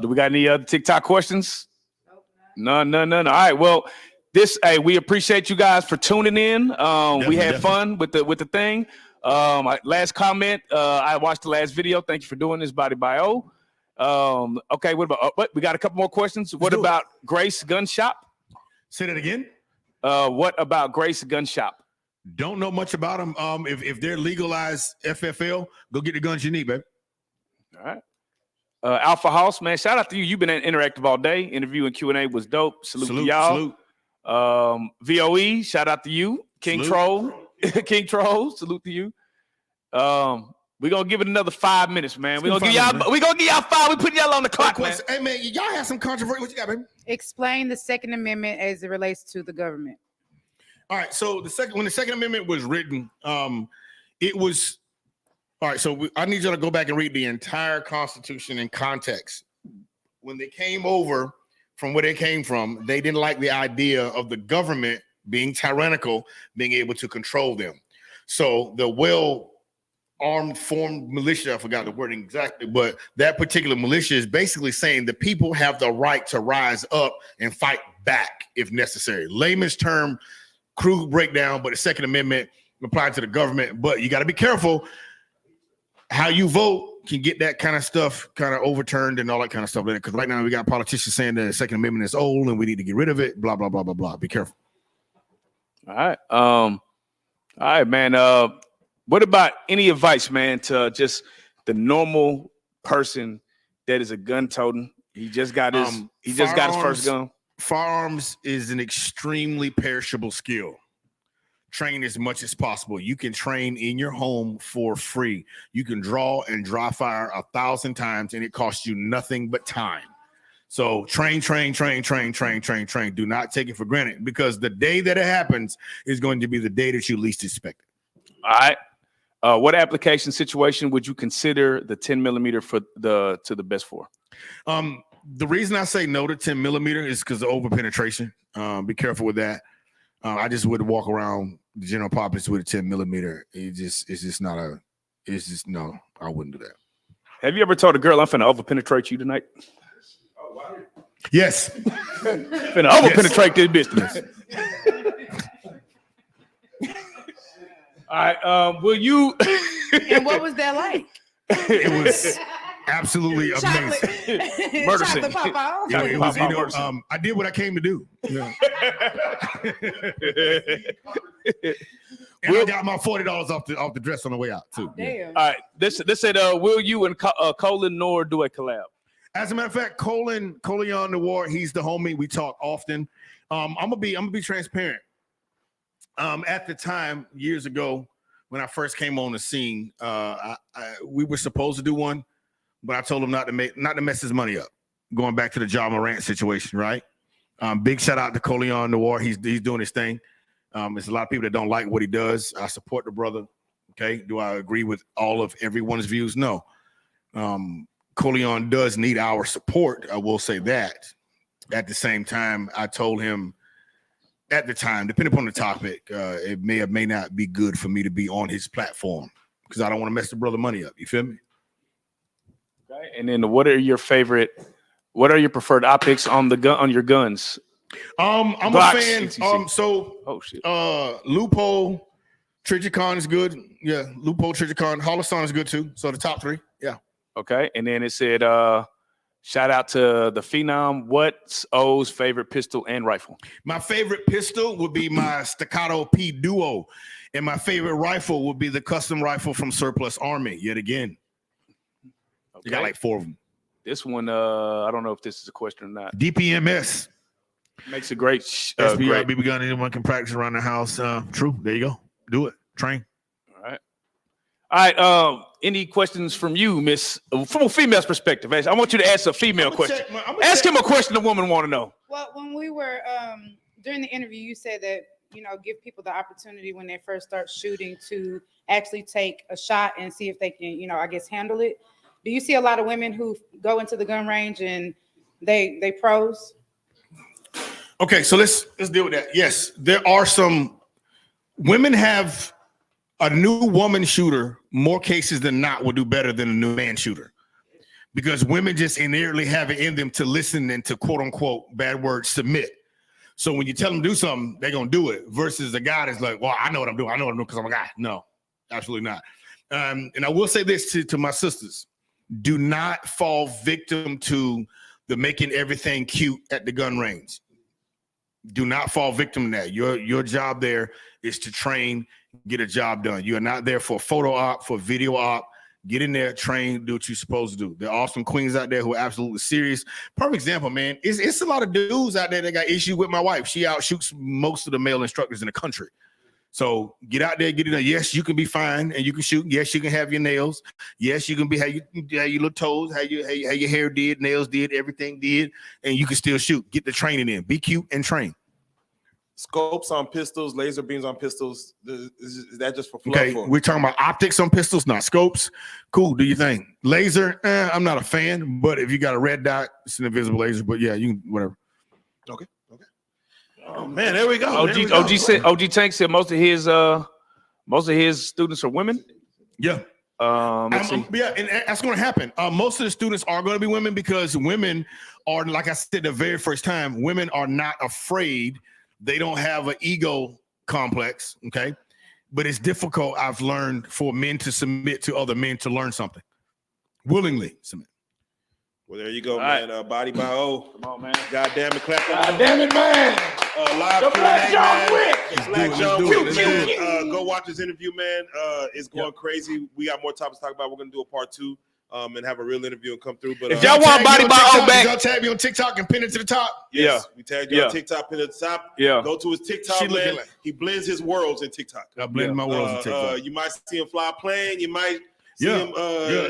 do we got any other TikTok questions? None. All right. Well, we appreciate you guys for tuning in. We had fun with the thing. Last comment. I watched the last video. Thank you for doing this, Body by O. Okay. What about? We got a couple more questions. What about Grace Gun Shop? Say that again. What about Grace Gun Shop? Don't know much about them. If they're legalized FFL, go get the guns you need, baby. All right. Alpha House, man. Shout out to you. You've been interactive all day. Interview and Q&A was dope. Salute to y'all. Salute. VOE, shout out to you. King Salute. Troll. King Troll, salute to you. We're gonna give it another 5 minutes, man. We're gonna give y'all 5. We putting y'all on the clock, man. Hey man, y'all have some controversy. What you got, baby? Explain the Second Amendment as it relates to the government. All right. So when the Second Amendment was written, it was all right. So I need you to go back and read the entire Constitution in context. When they came over from where they came from, they didn't like the idea of the government being tyrannical, being able to control them. So the well-armed, formed militia, I forgot the wording exactly, but that particular militia is basically saying the people have the right to rise up and fight back if necessary. Layman's term, crude breakdown, but the Second Amendment applied to the government. But you got to be careful. How you vote can get that kind of stuff kind of overturned and all that kind of stuff. Because right now we got politicians saying that the Second Amendment is old and we need to get rid of it. Blah, blah, blah, blah, blah. Be careful. All right. All right, man. What about any advice, man, to just the normal person that is a gun toting? He just got his first gun. Firearms is an extremely perishable skill. Train as much as possible. You can train in your home for free. You can draw and dry fire 1,000 times and it costs you nothing but time. So train. Do not take it for granted because the day that it happens is going to be the day that you least expect it. All right. What application situation would you consider the 10 millimeter to the best for? The reason I say no to 10 millimeter is because of over penetration. Be careful with that. I just wouldn't walk around the general populace with a 10 millimeter. It's just no, I wouldn't do that. Have you ever told a girl I'm finna over penetrate you tonight? Yes. Finna over penetrate this business. All right. Will you? And what was that like? It was absolutely amazing. Murder Chocolate scene. Papa. It was, I did what I came to do. Yeah. And I got my $40 off the dress on the way out too. Damn. All right. This said, will you and Colin Noor do a collab? As a matter of fact, Colin Noir, he's the homie. We talk often. I'm gonna be transparent. At the time, years ago, when I first came on the scene, we were supposed to do one, but I told him not to mess his money up. Going back to the Ja Morant situation, right? Big shout out to Colin Noir. He's doing his thing. There's a lot of people that don't like what he does. I support the brother. Okay, do I agree with all of everyone's views? No. Colin does need our support. I will say that. At the same time, I told him at the time, depending upon the topic, it may or may not be good for me to be on his platform because I don't want to mess the brother money up. You feel me? Okay. And then what are your preferred optics on your guns? I'm Glocks, a fan. CTC. Oh shit. Lupo, Trigicon is good. Yeah, Lupo, Trigicon, Holoston is good too. So the top three. Yeah. Okay. And then it said, shout out to the Phenom. What's O's favorite pistol and rifle? My favorite pistol would be my Staccato P Duo, and my favorite rifle would be the custom rifle from Surplus Army. Yet again, you got like 4 of them. This one, I don't know if this is a question or not. DPMS Makes a great. SBR BB gun. Anyone can practice around the house. True. There you go. Do it. Train. All right. Any questions from you, Miss? From a female's perspective, I want you to ask a female question. Ask him a question a woman want to know. Well, when we were during the interview, you said that give people the opportunity when they first start shooting to actually take a shot and see if they can, I guess, handle it. Do you see a lot of women who go into the gun range and they pros? Okay, so let's deal with that. Yes, there are some women have a new woman shooter, more cases than not, will do better than a new man shooter. Because women just inherently have it in them to listen and to quote unquote, bad word, submit. So when you tell them to do something, they're gonna do it. Versus a guy that's like, well, I know what I'm doing. I know what I'm doing because I'm a guy. No, absolutely not. And I will say this to my sisters. Do not fall victim to the making everything cute at the gun range. Do not fall victim to that. Your job there is to train, get a job done. You are not there for a photo op, for video op. Get in there, train, do what you're supposed to do. There are some queens out there who are absolutely serious. Perfect example, man. It's a lot of dudes out there that got issue with my wife. She outshoots most of the male instructors in the country. So get out there, get in there. Yes, you can be fine and you can shoot. Yes, you can have your nails. Yes, you can be how your little toes, how your hair did, nails did, everything did, and you can still shoot. Get the training in. Be cute and train. Scopes on pistols, laser beams on pistols. Is that just for fluff? Okay, we're talking about optics on pistols, not scopes. Cool. Do you think laser? I'm not a fan, but if you got a red dot, it's an invisible laser. But yeah, you can whatever. Okay. Oh man, there we go. OG Tank said most of his students are women. Yeah. Let's see. Yeah, and that's going to happen. Most of the students are going to be women because women are, like I said, the very first time, women are not afraid. They don't have an ego complex, okay? But it's difficult, I've learned, for men to submit to other men to learn something. Willingly submit. Well, there you go, all man. right. Body by O. Come on, man. God damn it, clap that. God damn it, man. Live The Black John Wick. Black John do Wick, it. man. Go watch this interview, man. It's going crazy. We got more topics to talk about. We're going to do a part 2. And have a real interview and come through. But if y'all want Body by O back, y'all tag me on TikTok and pin it to the top. Yes, we tagged you on TikTok, pin it to the top. Yeah. Go to his TikTok, man. He blends his worlds in TikTok. I blend my worlds in TikTok. You might see him fly a plane. You might see him.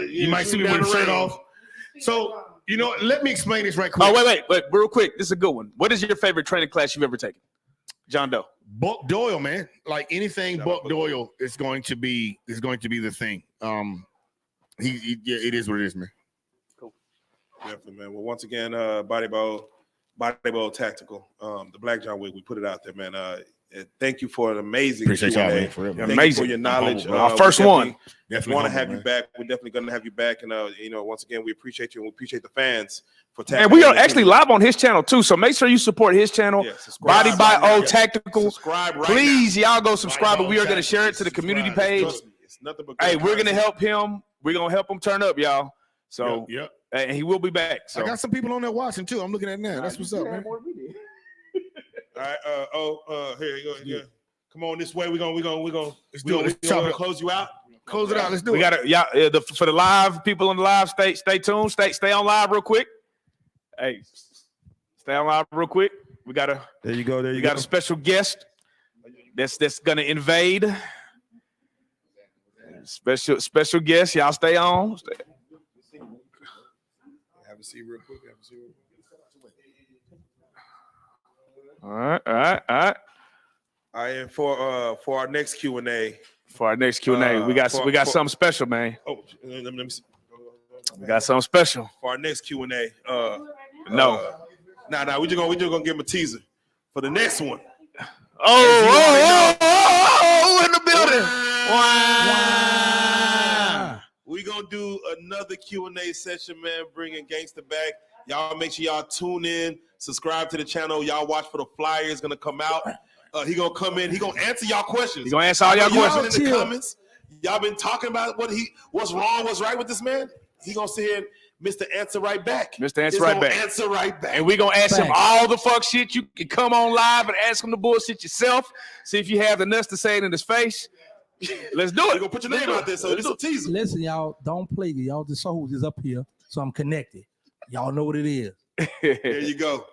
You might see me with the shirt off. So, let me explain this right quick. Oh, wait, real quick. This is a good one. What is your favorite training class you've ever taken? John Doe. Buck Doyle, man. Like anything Buck Doyle is going to be the thing. It is what it is, man. Definitely, man. Well, once again, Body Bowl Tactical, the Black John Wick, we put it out there, man. Thank you for an amazing Appreciate Q&A. y'all, man, for real. Thank amazing. you for your knowledge. Our first one. Definitely want to have man. you back. We're definitely going to have you back. And, once again, we appreciate you and we appreciate the fans for tapping. And we are actually live on his channel, too. So make sure you support his channel, Body by O Tactical. Subscribe right Please, now. y'all go subscribe. But we are going to share it to the community page. Trust me, it's nothing but Hey, good we're going to content. help him. We're going to help him turn up, y'all. So, Yep. And he will be back. So. I got some people on there watching, too. I'm looking at it now. That's what's up, man. All right. Here you go. Yeah. Come on this way. We're gonna Let's do it. Let's chop it. close you out. Close it out. Let's do We it. gotta, for the live people on the live, stay tuned. Stay on live real quick. Hey, stay on live real quick. We got a special guest that's gonna invade. Special guest. Y'all stay on. Have a seat real quick. All right. All right, and for our next Q&A. For our next Q&A, we got something special, man. Oh, let me see. We got something special. For our next Q&A. No. Nah, we just gonna give him a teaser for the next one. Oh, in the building. Wow. We gonna do another Q&A session, man. Bringing Gangsta back. Y'all make sure y'all tune in, subscribe to the channel. Y'all watch for the flyers gonna come out. He gonna come in. He gonna answer y'all questions. He gonna answer all y'all questions in the comments. Y'all been talking about what's wrong, what's right with this man. He gonna sit here and Mr. Answer Right Back. Mr. Answer Right Back. Answer right back. And we gonna ask him all the fuck shit. You can come on live and ask him the bullshit yourself. See if you have the nuts to say it in his face. Let's do it. You gonna put your name out there, so this is a teaser. Listen, y'all, don't play me. Y'all, the soul is up here, so I'm connected. Y'all know what it is. There you go.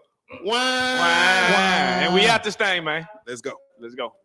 Wow. And we out this thing, man. Let's go. Let's go.